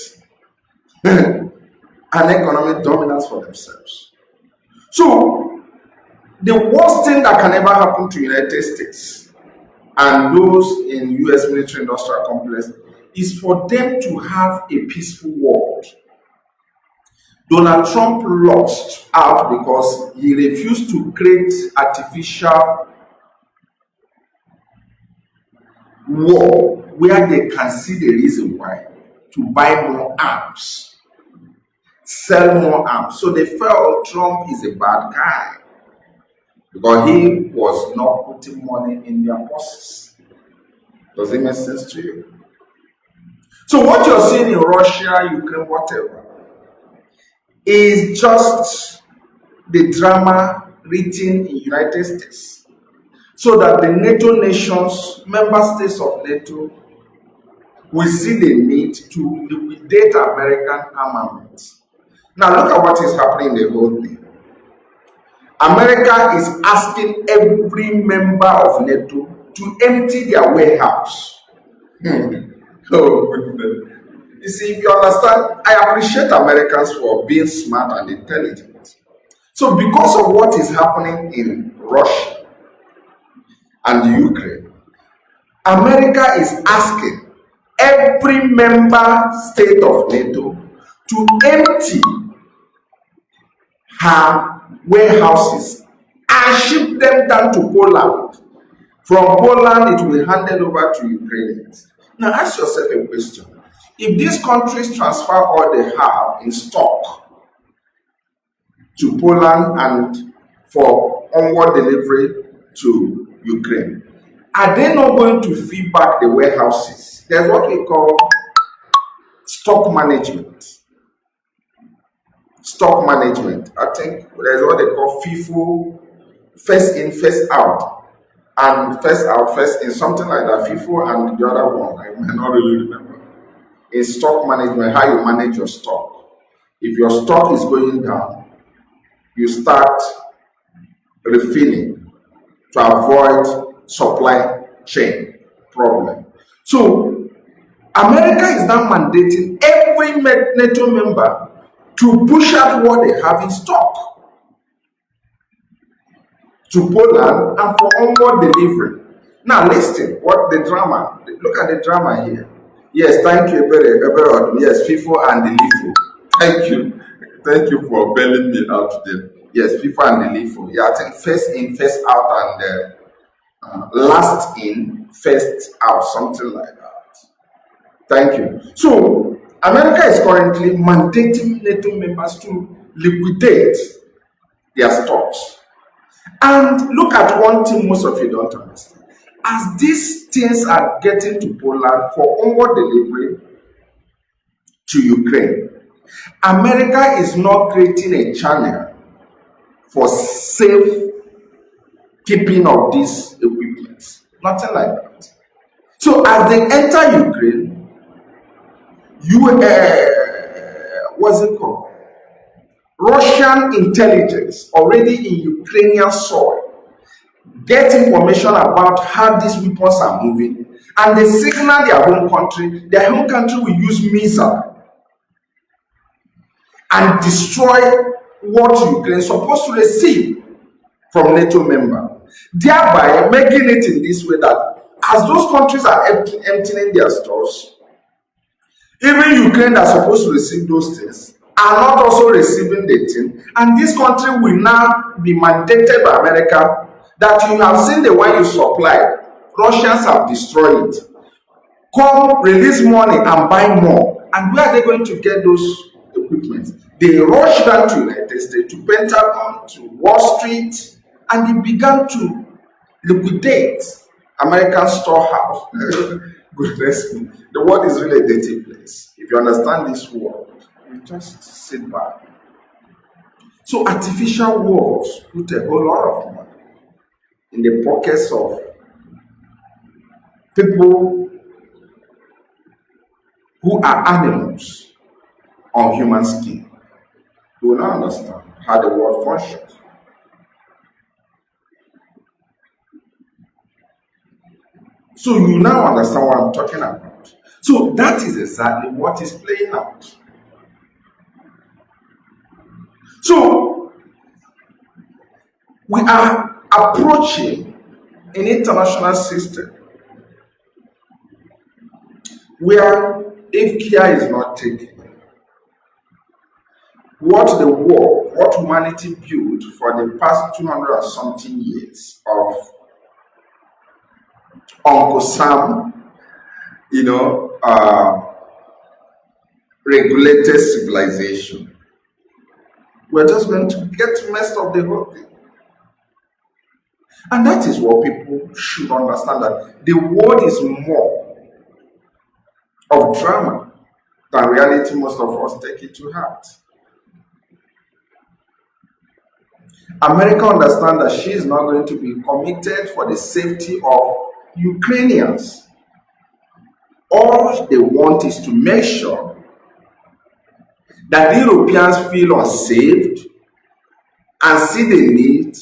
an economic dominance for themselves. So the worst thing that can ever happen to United States and those in US military industrial complex is for them to have a peaceful world. Donald Trump lost out because he refused to create artificial war where they can see the reason why to buy more arms, sell more arms. So they felt Trump is a bad guy because he was not putting money in their purses. Does it make sense to you? So what you're seeing in Russia, Ukraine, whatever, is just the drama written in United States so that the NATO nations, member states of NATO, will see the need to liquidate American armaments. Now look at what is happening in the whole thing. America is asking every member of NATO to empty their warehouse. Oh goodness. You see, if you understand, I appreciate Americans for being smart and intelligent. So because of what is happening in Russia and Ukraine, America is asking every member state of NATO to empty her warehouses and ship them down to Poland. From Poland, it will be handed over to Ukrainians. Now ask yourself a question. If these countries transfer all they have in stock to Poland and for onward delivery to Ukraine, are they not going to feed back the warehouses? There's what we call stock management. Stock management. I think there's what they call FIFO, first in, first out. And first out, first in, something like that. FIFO and the other one, I may not really remember. In stock management, how you manage your stock. If your stock is going down, you start refilling to avoid supply chain problem. So America is now mandating every NATO member to push out what they have in stock to Poland and for onward delivery. Now listen, what the drama, look at the drama here. Yes, thank you, Ebere. Yes, FIFO and the LIFO. Thank you. Thank you for bailing me out there. Yes, FIFO and the LIFO. Yeah, I think first in, first out, and last in, first out, something like that. Thank you. So, America is currently mandating NATO members to liquidate their stocks. And look at one thing most of you don't understand. As these things are getting to Poland for onward delivery to Ukraine, America is not creating a channel for safe keeping of these equipment. Nothing like that. So as they enter Ukraine, what's it called? Russian intelligence already in Ukrainian soil get information about how these weapons are moving, and they signal their home country. Their home country will use missile and destroy what Ukraine is supposed to receive from NATO member, thereby making it in this way that as those countries are emptying their stores, even Ukraine that is supposed to receive those things are not also receiving the thing, and this country will now be mandated by America that you have seen the one you supply, Russians have destroyed it. Come, release money and buy more. And where are they going to get those equipment? They rushed down to United States, to Pentagon, to Wall Street, and they began to liquidate American storehouse. Goodness me. The world is really a dirty place. If you understand this world, you just sit back. So artificial wars put a whole lot of money in the pockets of people who are animals on human skin. You will not understand how the world functions. So you now understand what I'm talking about. So that is exactly what is playing out. So we are approaching an international system where if care is not taken, what humanity built for the past 200 and something years of Uncle Sam, regulated civilization, we're just going to get messed up the whole thing. And that is what people should understand, that the world is more of drama than reality. Most of us take it to heart. America understands that she is not going to be committed for the safety of Ukrainians. All they want is to make sure that the Europeans feel unsafe and see the need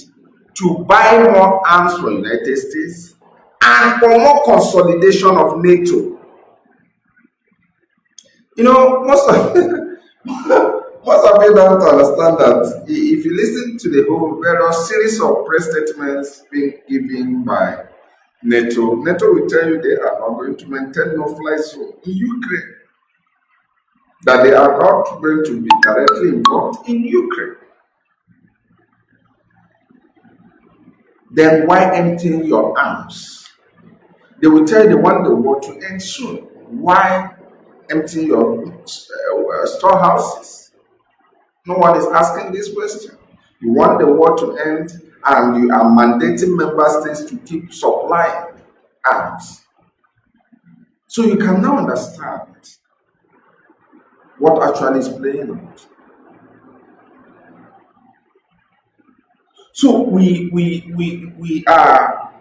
to buy more arms from the United States and for more consolidation of NATO. Most of you don't understand that if you listen to the whole various series of press statements being given by NATO will tell you they are not going to maintain no-fly zone in Ukraine, that they are not going to be directly involved in Ukraine. Then why emptying your arms? They will tell you they want the war to end soon. Why empty your storehouses? No one is asking this question. You want the war to end and you are mandating member states to keep supplying arms. So you can now understand what actually is playing out. So we are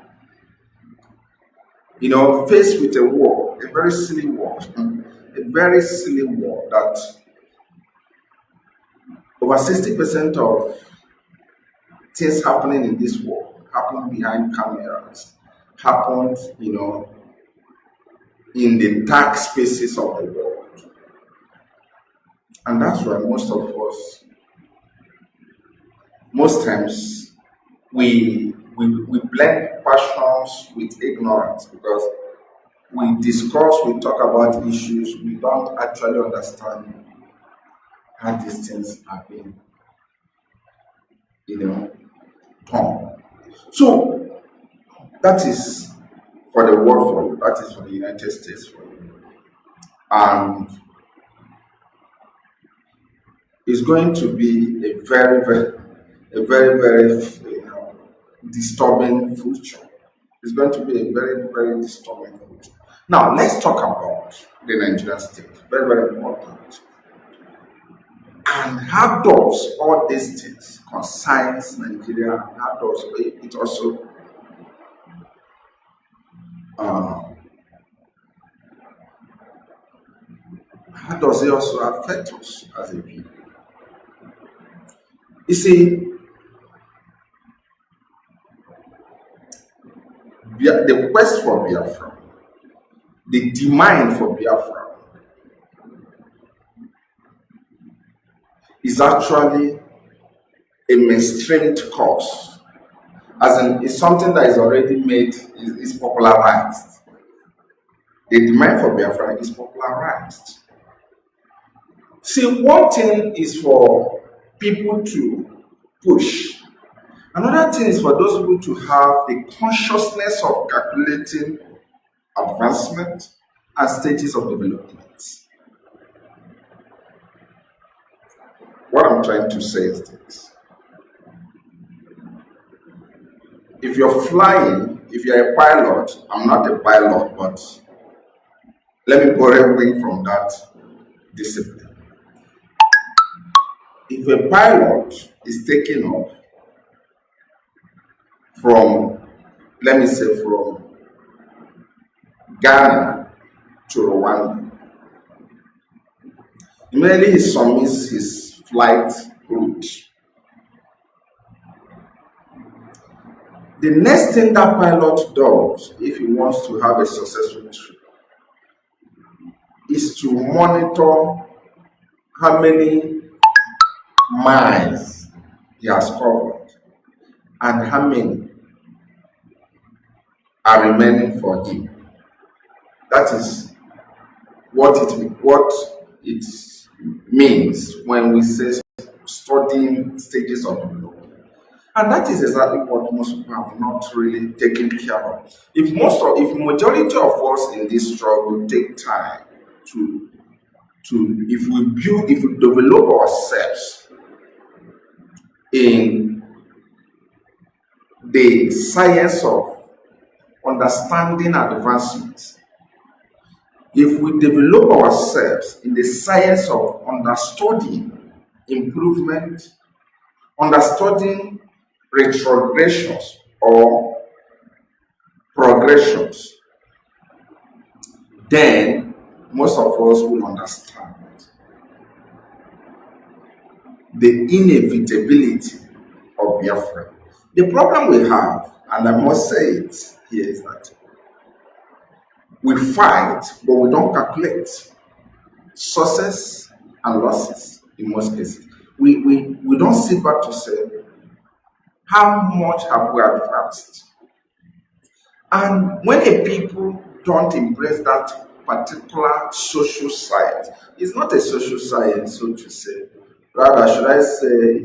faced with a war, a very silly war, that over 60% of things happening in this war happen behind cameras, happened, in the dark spaces of the world. And that's why most times, we blend passions with ignorance, because we talk about issues, we don't actually understand how these things are being, done. So that is for the world for you, that is for the United States for you. And it's going to be a very, very disturbing future. It's going to be a very, very disturbing future. Now, let's talk about the Nigerian state. Very, very important. And how does all these things concern Nigeria? And how does it also affect us as a people? You see, the quest for Biafra, the demand for Biafra, is actually a mainstreamed cause, as in it's something that is already made, is popularized. The demand for Biafra is popularized. See, one thing is for people to push. Another thing is for those people to have the consciousness of calculating advancement and stages of development. What I'm trying to say is this. If you're flying, if you're a pilot, I'm not a pilot, but let me borrow a wing from that discipline. If a pilot is taking off from, let me say, from Ghana to Rwanda, immediately he submits his flight route. The next thing that pilot does, if he wants to have a successful trip, is to monitor how many miles he has covered and how many are remaining for him. That is what it means when we say studying stages of development. And that is exactly what most people have not really taken care of. If majority of us in this struggle take time if we develop ourselves in the science of understanding advancement, if we develop ourselves in the science of understanding improvement, understanding retrogressions or progressions, then most of us will understand the inevitability of Biafra. The problem we have, and I must say it here, is that we fight, but we don't calculate success and losses in most cases. We don't sit back to say, how much have we advanced? And when a people don't embrace that particular social science, it's not a social science, so to say. Rather, should I say,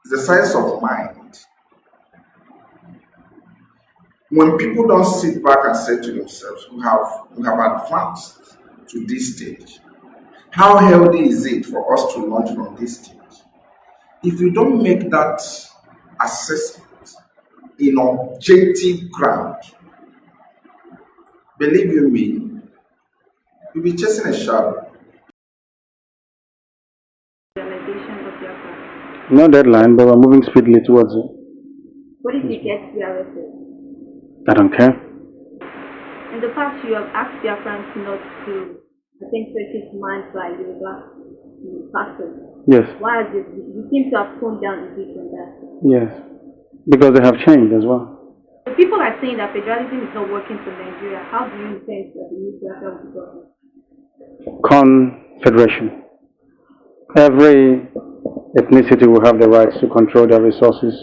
it's a science of mind. When people don't sit back and say to themselves, we have advanced to this stage, how healthy is it for us to launch from this stage? If you don't make that assessment in objective ground, believe you me, you'll be chasing a shadow. No deadline, but we're moving speedily towards it. What if you get arrested? I don't care. In the past, you have asked Biafrans not to attend churches manned by Yoruba pastors. Yes. Why is it? You seem to have toned down a bit on that. Yes. Because they have changed as well. The people are saying that federalism is not working for Nigeria. How do you intend that the new Biafra will be governed? Confederation. Every ethnicity will have the rights to control their resources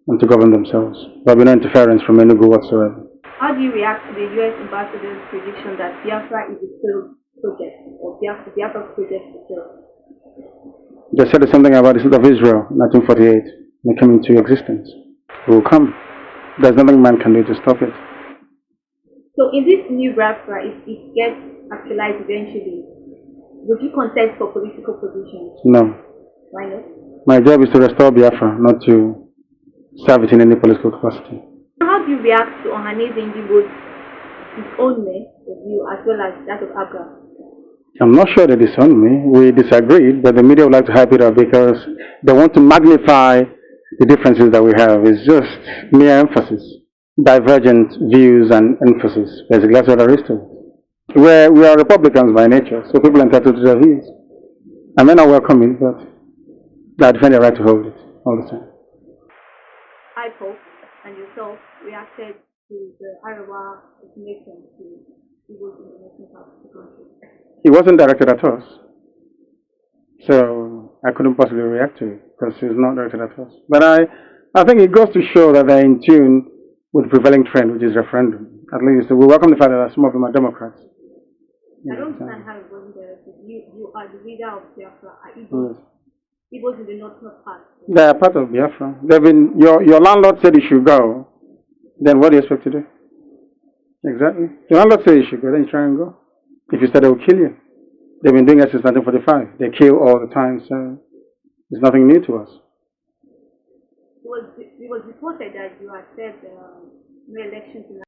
and to govern themselves. There will be no interference from any group whatsoever. How do you react to the U.S. ambassador's prediction that Biafra is a failed project, or Biafra project is failed? They said something about the state of Israel in 1948. They came into existence. It will come. There's nothing man can do to stop it. So in this new Biafra, if it gets actualized eventually, would you contest for political positions? No. Why not? My job is to restore Biafra, not to serve it in any political capacity. How do you react to Ohaneze Indigo's disownment of you as well as that of Agra? I'm not sure they disown me. We disagreed, but the media would like to hype it up because they want to magnify the differences that we have. It's just mere emphasis, divergent views and emphasis. Basically, that's what there is to it. We are Republicans by nature, so people are entitled to their views. I may not welcome it, but I defend the right to hold it all the time. IPOP and yourself reacted to the Arawa nation to Igbo's in the nation part of the country. It wasn't directed at us, so I couldn't possibly react to it because it's not directed at us. But I think it goes to show that they're in tune with the prevailing trend, which is referendum. At least we welcome the fact that some of them are Democrats. I don't understand how it wasn't directed. You are the leader of Biafra. Igbos in the northern part. They are part of Biafra. They've been, your landlord said you should go. Then what do you expect to do? Exactly. Your landlord said you should go, then you try and go. If you said they will kill you. They've been doing it since 1945. They kill all the time, so it's nothing new to us. It was reported that you had said no elections in the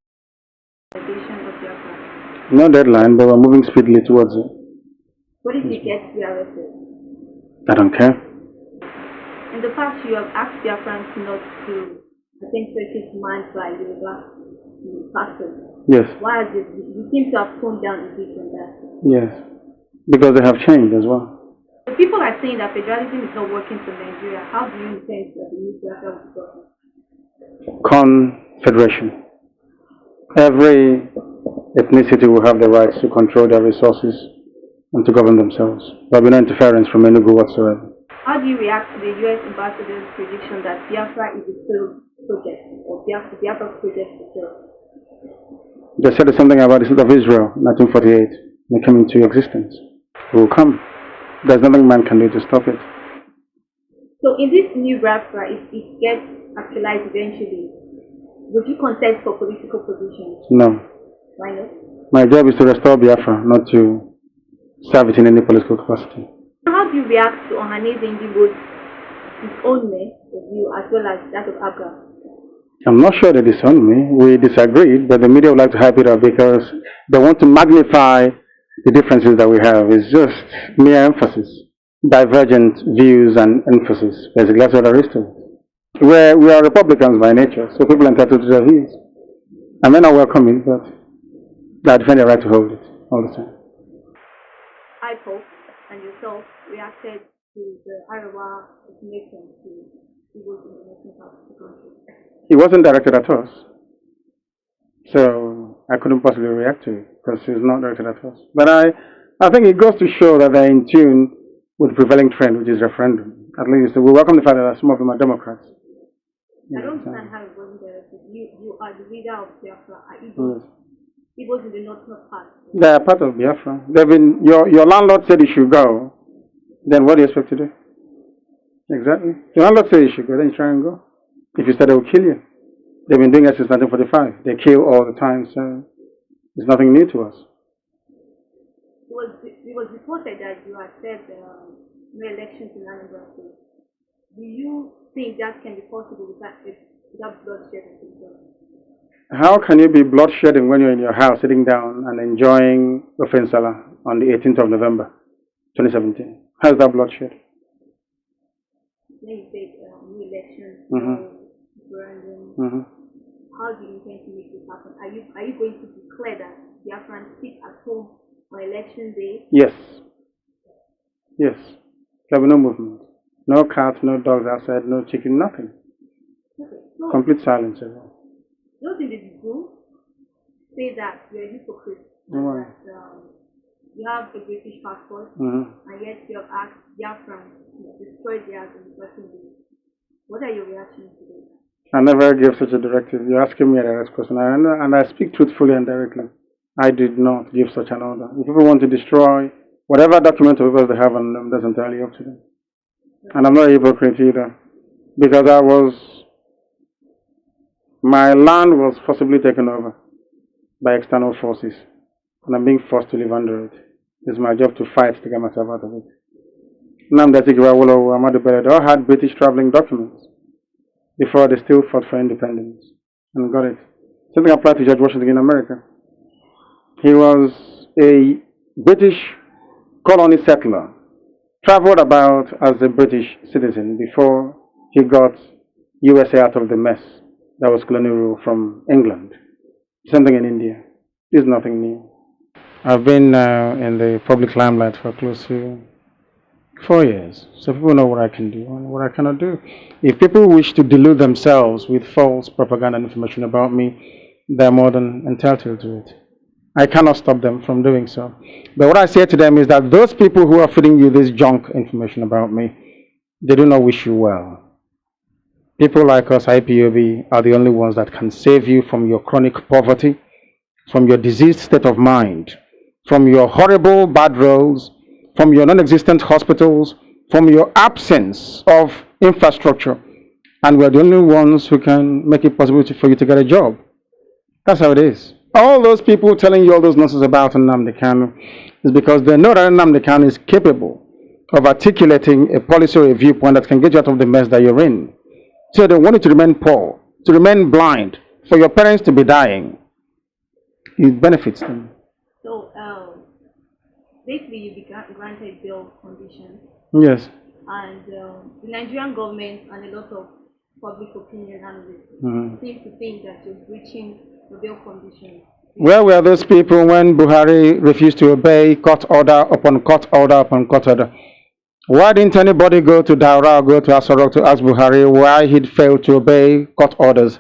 nation of Biafra. No deadline, but we're moving speedily towards it. What if you get arrested? I don't care. In the past, you have asked Biafrans not to attend churches manned by Yoruba pastors. Yes. Why is it? You seem to have toned down a bit on that. Yes. Because they have changed as well. The people are saying that federalism is not working for Nigeria. How do you intend that the new Biafra will be governed? confederation. Every ethnicity will have the rights to control their resources and to govern themselves. There will be no interference from any group whatsoever. How do you react to the U.S. ambassador's prediction that Biafra is a failed project, or Biafra project is failed? They said the same thing about the state of Israel in 1948 when it came into existence. It will come. There's nothing man can do to stop it. So in this new Biafra, if it gets actualized eventually, would you contest for political positions? No. Why not? My job is to restore Biafra, not to serve it in any political capacity. How do you react to Ohaneze Ndigbo's disownment of you as well as that of Abra? I'm not sure they disowned me. We disagreed, but the media would like to hype it up because they want to magnify the differences that we have. It's just mere emphasis, divergent views and emphasis. Basically, that's what there is to it. We are Republicans by nature, so people are entitled to their views. I may not welcome it, but they defend their right to hold it all the time. IPOP and yourself reacted to the Arawa nation to evils in the national part of the country. It wasn't directed at us, so I couldn't possibly react to it because it's not directed at us. But I think it goes to show that they're in tune with the prevailing trend, which is referendum. At least we welcome the fact that some of them are Democrats. I don't understand how it wasn't directed. You are the leader of Biafra. Igbos in the northern part. They are part of Biafra. Your landlord said you should go. Then what do you expect to do? Exactly. Your landlord said you should go, then you try and go. If you said they will kill you. They've been doing it since 1945. They kill all the time, so it's nothing new to us. It was reported that you had said no elections in Anambra State. Do you think that can be possible without bloodshed? How can you be bloodshedding when you're in your house sitting down and enjoying Ofensala on the 18th of November 2017? How's that bloodshed? When you say new elections, referendum, how do you intend to make this happen? Are you going to declare that Biafrans sit at home on election day? Yes. Yes. There will be no movement. No cats, no dogs outside, no chicken, nothing. Okay. So, complete silence. those in the group say that you're a hypocrite. Why? That you have a British passport, and yet you have asked Biafrans to destroy theirs in the person day. What are your reactions to this? I never gave such a directive. You're asking me a direct question, and I speak truthfully and directly. I did not give such an order. If people want to destroy whatever document or papers they have on them, that's entirely up to them. And I'm not a hypocrite either, because my land was forcibly taken over by external forces, and I'm being forced to live under it. It's my job to fight to get myself out of it. Nnamdi, they all had British traveling documents before they still fought for independence and got it. Something applied to George Washington in America. He was a British colony settler, traveled about as a British citizen before he got USA out of the mess that was colonial rule from England. Something in India. It's nothing new. I've been in the public limelight for close to 4 years, so people know what I can do and what I cannot do. If people wish to delude themselves with false propaganda and information about me, they're more than entitled to it. I cannot stop them from doing so. But what I say to them is that those people who are feeding you this junk information about me, they do not wish you well. People like us, IPOB, are the only ones that can save you from your chronic poverty, from your diseased state of mind, from your horrible bad roads, from your non-existent hospitals, from your absence of infrastructure. And we're the only ones who can make it possible for you to get a job. That's how it is. All those people telling you all those nonsense about Nnamdi Kanu is because they know that Nnamdi Kanu is capable of articulating a policy or a viewpoint that can get you out of the mess that you're in. So they want you to remain poor, to remain blind, for your parents to be dying. It benefits them. So, basically you be granted bail conditions. Yes. And the Nigerian government and a lot of public opinion analysts seem to think that you're breaching the bail conditions. Where were those people when Buhari refused to obey court order upon court order upon court order? Why didn't anybody go to Daura or go to Asarok to ask Buhari why he'd failed to obey court orders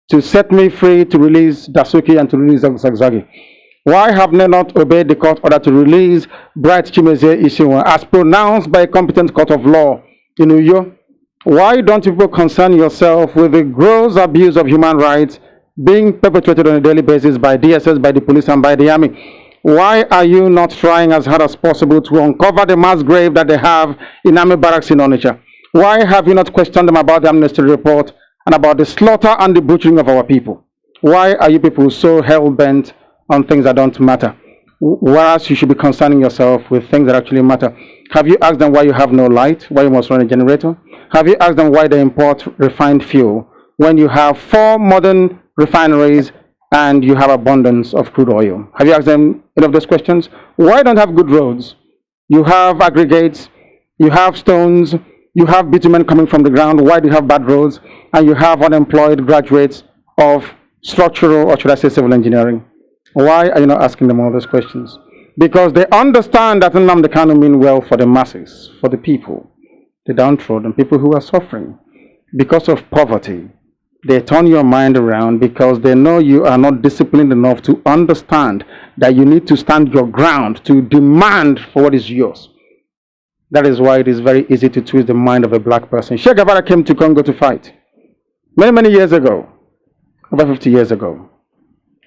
to set me free, to release Dasuki and to release Zagzagi? Why have they not obeyed the court order to release Bright Chimezie Ishiwa as pronounced by a competent court of law in Uyo? Why don't people concern yourself with the gross abuse of human rights being perpetrated on a daily basis by DSS, by the police, and by the army? Why are you not trying as hard as possible to uncover the mass grave that they have in army barracks in Onitsha? Why have you not questioned them about the amnesty report and about the slaughter and the butchering of our people? Why are you people so hell-bent on things that don't matter? Whereas you should be concerning yourself with things that actually matter. Have you asked them why you have no light, why you must run a generator? Have you asked them why they import refined fuel when you have 4 modern refineries and you have abundance of crude oil? Have you asked them any of those questions? Why don't you have good roads? You have aggregates, you have stones, you have bitumen coming from the ground. Why do you have bad roads? And you have unemployed graduates of structural, or should I say civil engineering. Why are you not asking them all those questions? Because they understand that Nnamdi Kanu mean well for the masses, for the people, the downtrodden, people who are suffering because of poverty. They turn your mind around because they know you are not disciplined enough to understand that you need to stand your ground to demand for what is yours. That is why it is very easy to twist the mind of a black person. Che Guevara came to Congo to fight many, many years ago, over 50 years ago.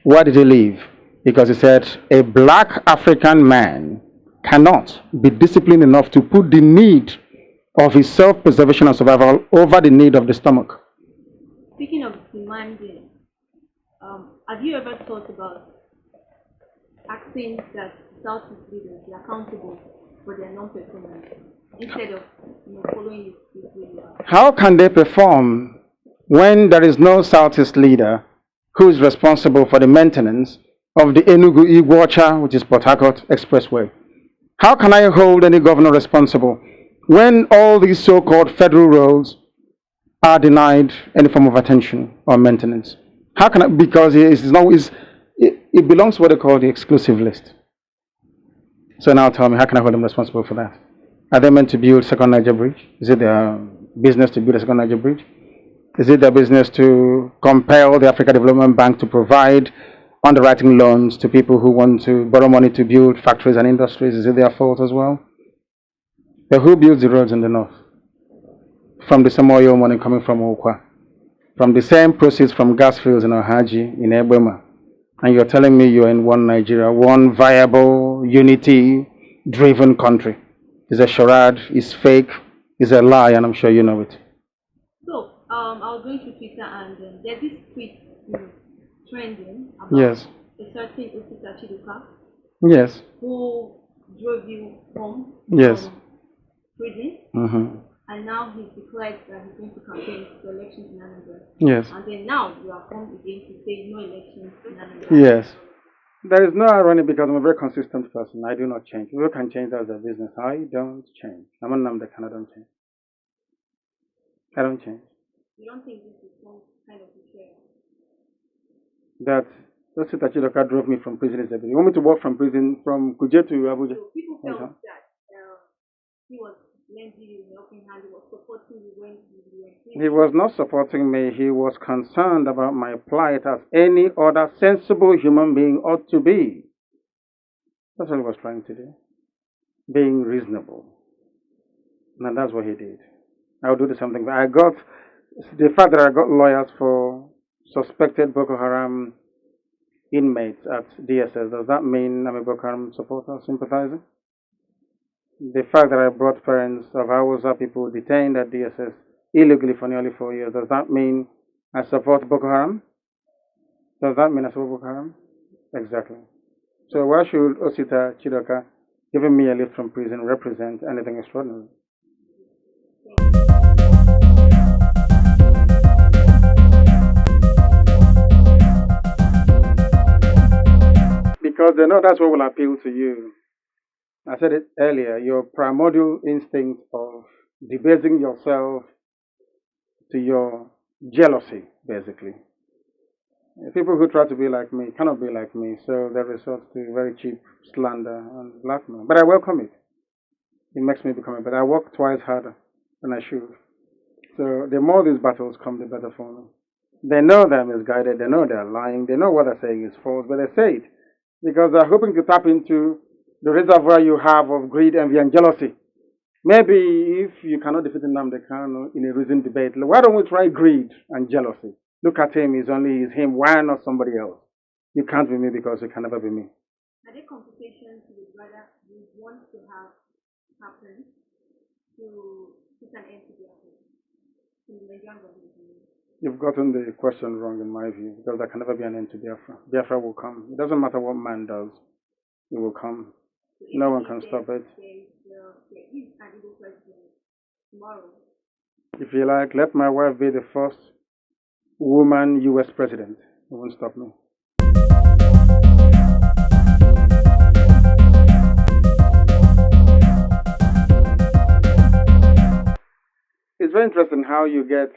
Why did he leave? Because he said a black African man cannot be disciplined enough to put the need of his self-preservation and survival over the need of the stomach. Speaking of demanding, have you ever thought about asking that Southeast leaders be accountable for their non-performance instead of following this way? How can they perform when there is no Southeast leader who is responsible for the maintenance of the Enugu-Iguacha, which is Port Harcourt Expressway? How can I hold any governor responsible when all these so-called federal roads are denied any form of attention or maintenance? How can I, because it belongs to what they call the exclusive list. So now tell me, how can I hold them responsible for that? Are they meant to build Second Niger Bridge? Is it their business to build a Second Niger Bridge? Is it their business to compel the Africa Development Bank to provide underwriting loans to people who want to borrow money to build factories and industries? Is it their fault as well? But who builds the roads in the north? From the same oil money coming from Okwa, from the same proceeds from gas fields in Ohaji, in Ebema. And you're telling me you're in one Nigeria, one viable, unity-driven country. It's a charade, it's fake, it's a lie, and I'm sure you know it. So, I was going to Twitter and there's this tweet trending about yes. a certain Officer Chiduka yes. who drove you home yes. from prison. Mm-hmm. And now he's declared that he's going to campaign for elections in Anambra. Yes. And then now you are come again to say no elections in Anambra. Yes. There is no irony because I'm a very consistent person. I do not change. People can change, that's their business. I don't change. I'm a Nnamdi Kanu, I don't change. I don't change. You don't think this is some kind of betrayal? That let's say that Chidoka drove me from prison. You want me to walk from prison from Kuje to Abuja? So people felt that he was lending you a helping hand, he was supporting you when you were here. He was not supporting me. He was concerned about my plight as any other sensible human being ought to be. That's what he was trying to do. Being reasonable. And that's what he did. I'll do the same thing. The fact that I got lawyers for suspected Boko Haram inmates at DSS, does that mean I'm a Boko Haram supporter or sympathizer? The fact that I brought parents of Hausa people detained at DSS illegally for nearly 4 years, does that mean I support Boko Haram? Does that mean I support Boko Haram? Exactly. So why should Osita Chidoka giving me a lift from prison represent anything extraordinary? Because they know that's what will appeal to you. I said it earlier, your primordial instinct of debasing yourself to your jealousy, basically. People who try to be like me cannot be like me, so they resort to very cheap slander and blackmail. But I welcome it. it makes me become better. I work twice harder than I should. So the more these battles come, the better for me. They know they're misguided, they know they're lying, they know what they're saying is false, but they say it because they're hoping to tap into the reservoir you have of greed, envy, and jealousy. Maybe if you cannot defeat Nnamdi Kanu in a reasoned debate, why don't we try greed and jealousy? Look at him, he's him, why not somebody else? You can't be me because you can never be me. Are there complications you would rather you want to have happen to put an end to Biafra in the Nigerian government? You've gotten the question wrong in my view, because there can never be an end to Biafra. Biafra will come. It doesn't matter what man does, it will come. So no one can stop it. There is an evil president tomorrow. If you like, let my wife be the first woman US president. It won't stop me. It's very interesting how you get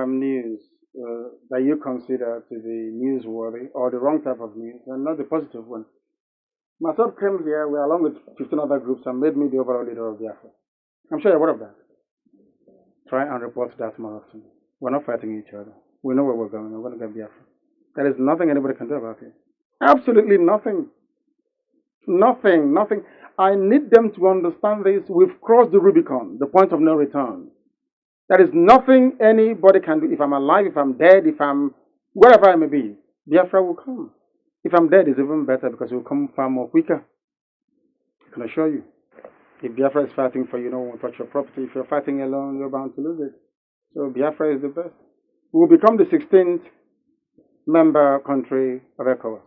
news that you consider to be newsworthy or the wrong type of news and not the positive one. Myself came here along with 15 other groups and made me the overall leader of Biafra. I'm sure you're aware of that. Try and report that more often. We're not fighting each other. We know where we're going. We're going to get Biafra. There is nothing anybody can do about it. Absolutely nothing. Nothing. I need them to understand this. We've crossed the Rubicon, the point of no return. There is nothing anybody can do. If I'm alive, if I'm dead, if I'm wherever I may be, Biafra will come. If I'm dead, it's even better because it will come far more quicker. I can assure you. If Biafra is fighting for you, no one will touch your property. If you're fighting alone, you're bound to lose it. So Biafra is the best. We will become the 16th member country of ECOWAS.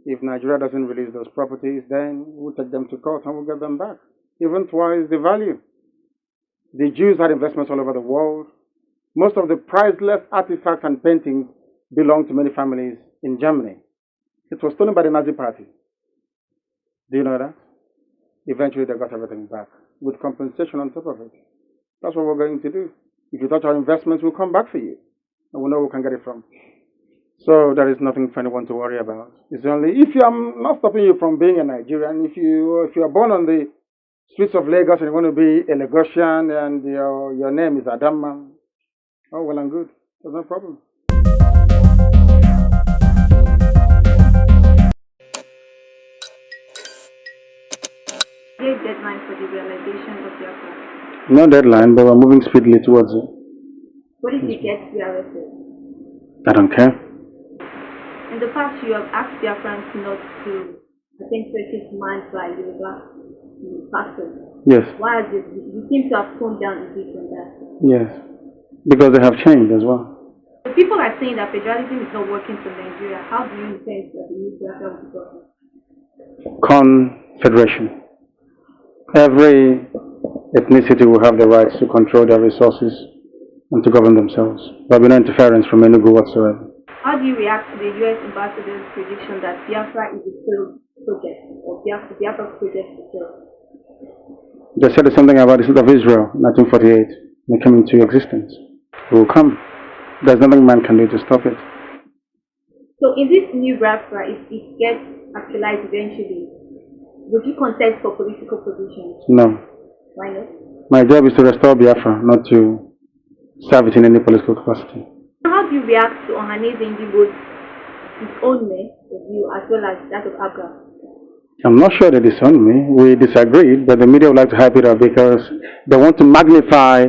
If Nigeria doesn't release those properties, then we'll take them to court and we'll get them back. Even twice the value. The Jews had investments all over the world. Most of the priceless artifacts and paintings belong to many families in Germany. It was stolen by the Nazi party. Do you know that? Eventually they got everything back with compensation on top of it. That's what we're going to do. If you touch our investments, we'll come back for you. And we'll know where we can get it from. So there is nothing for anyone to worry about. It's only, if I'm not stopping you from being a Nigerian, if you are born on the streets of Lagos and you want to be a Lagosian and your name is Adamma, oh, well and good. There's no problem. Is there a deadline for the realization of Biafra? No deadline, but we're moving speedily towards it. What if you get arrested? I don't care. In the past, you have asked Biafrans not to attend churches manned by Yoruba pastors. Yes. Why is it? You seem to have toned down a bit on that. Yes. Because they have changed as well. So people are saying that federalism is not working for Nigeria. How do you intend that the new Biafra will be working? Confederation. Every ethnicity will have the rights to control their resources and to govern themselves. There will be no interference from any group whatsoever. How do you react to the U.S. ambassador's prediction that Biafra is a failed project, or Biafra project is failed? They said the same thing about the state of Israel in 1948. They came into existence. It will come. There's nothing man can do to stop it. So in this new Biafra, if it gets actualized eventually, would you contest for political positions? No. Why not? My job is to restore Biafra, not to serve it in any political capacity. How do you react to Ohanaeze Ndigbo's disownment of you as well as that of Abga? I'm not sure they disowned me. We disagreed, but the media would like to hype it up because they want to magnify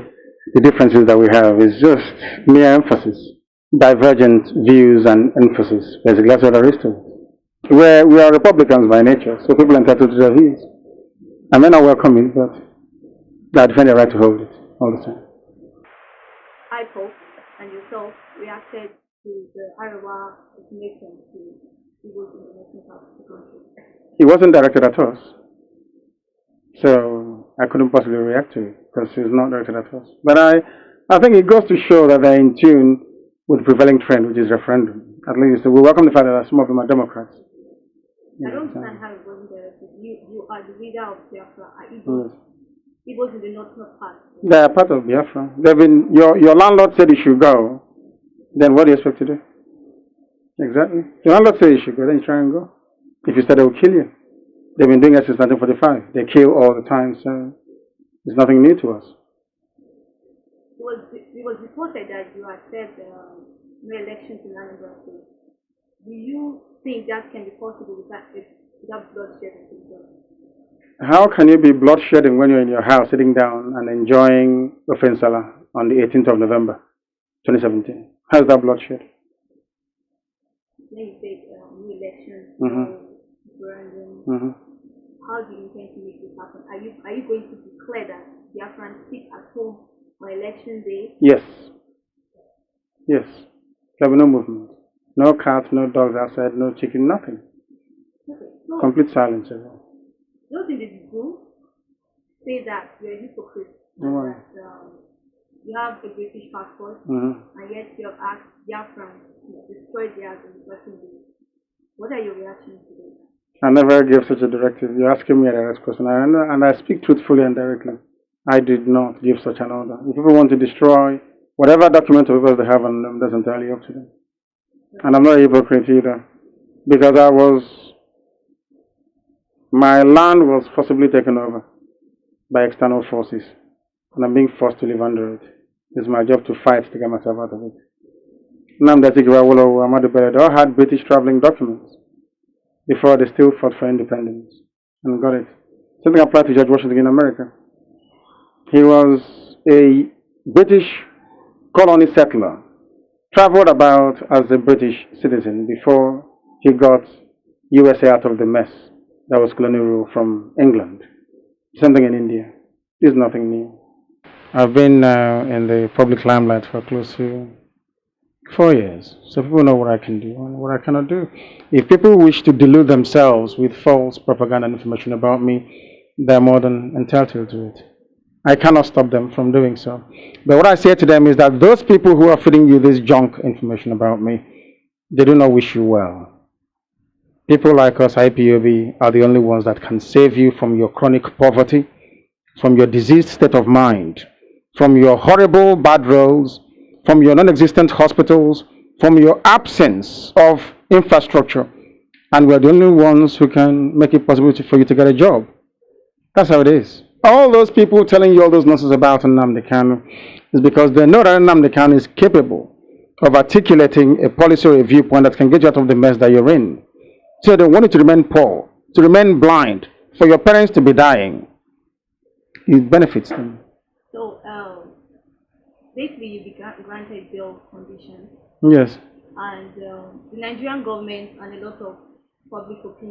the differences that we have. It's just mere emphasis, divergent views and emphasis. Basically, that's what there is to it. We are Republicans by nature, so people are entitled to their views. I may not welcome it, but they defend their right to hold it all the time. IPOP and yourself reacted to the Arawa nation to Igbo's international part of the country. It wasn't directed at us, so I couldn't possibly react to it because it's not directed at us. But I think it goes to show that they're in tune with the prevailing trend, which is referendum. At least we welcome the fact that some of them are Democrats. I don't understand how it wasn't directed. You are the leader of Biafra. Igbos in the northern part. They are part of Biafra. They've been, your landlord said you should go. Then what do you expect to do? Exactly. Your landlord said you should go, then you try and go. If you said they will kill you. They've been doing it since 1945. They kill all the time, so it's nothing new to us. It was reported that you had said no elections in Nnamdi. Do you think that can be possible without bloodshed? How can you be bloodshedding when you're in your house sitting down and enjoying Ofensala on the 18th of November 2017? How's that bloodshed? When you said new elections, Mm-hmm. how do you intend to make this happen? Are you going to declare that Biafrans sit at home on election day? Yes. Yes. There will be no movement. No cats, no dogs outside, no chicken, nothing. Okay. So, complete silence. those in the group say that you're a hypocrite. Why? That you have a British passport, Mm-hmm. and yet you have asked Biafrans to destroy theirs in the election day. What are your reactions to this? I never gave such a directive. You're asking me a direct question, and I speak truthfully and directly. I did not give such an order. If people want to destroy whatever document or papers they have on them, that's entirely up to them. And I'm not a hypocrite either, because my land was forcibly taken over by external forces, and I'm being forced to live under it. It's my job to fight to get myself out of it. Nnamdi Chika, they all had British traveling documents before they still fought for independence and got it. Something applied to George Washington in America. He was a British colony settler, traveled about as a British citizen before he got USA out of the mess that was colonial rule from England. Something in India. It's nothing new. I've been in the public limelight for close to 4 years, so people know what I can do and what I cannot do. If people wish to delude themselves with false propaganda and information about me, they're more than entitled to it. I cannot stop them from doing so. But what I say to them is that those people who are feeding you this junk information about me, they do not wish you well. People like us, IPOB, are the only ones that can save you from your chronic poverty, from your diseased state of mind, from your horrible bad roads, from your non-existent hospitals, from your absence of infrastructure. And we're the only ones who can make it possible for you to get a job. That's how it is. All those people telling you all those nonsense about Nnamdi Kanu is because they know that Nnamdi Kanu is capable of articulating a policy or a viewpoint that can get you out of the mess that you're in. So they want you to remain poor, to remain blind, for your parents to be dying. It benefits them. So, basically, you be granted bail conditions. Yes. And the Nigerian government and a lot of public opinion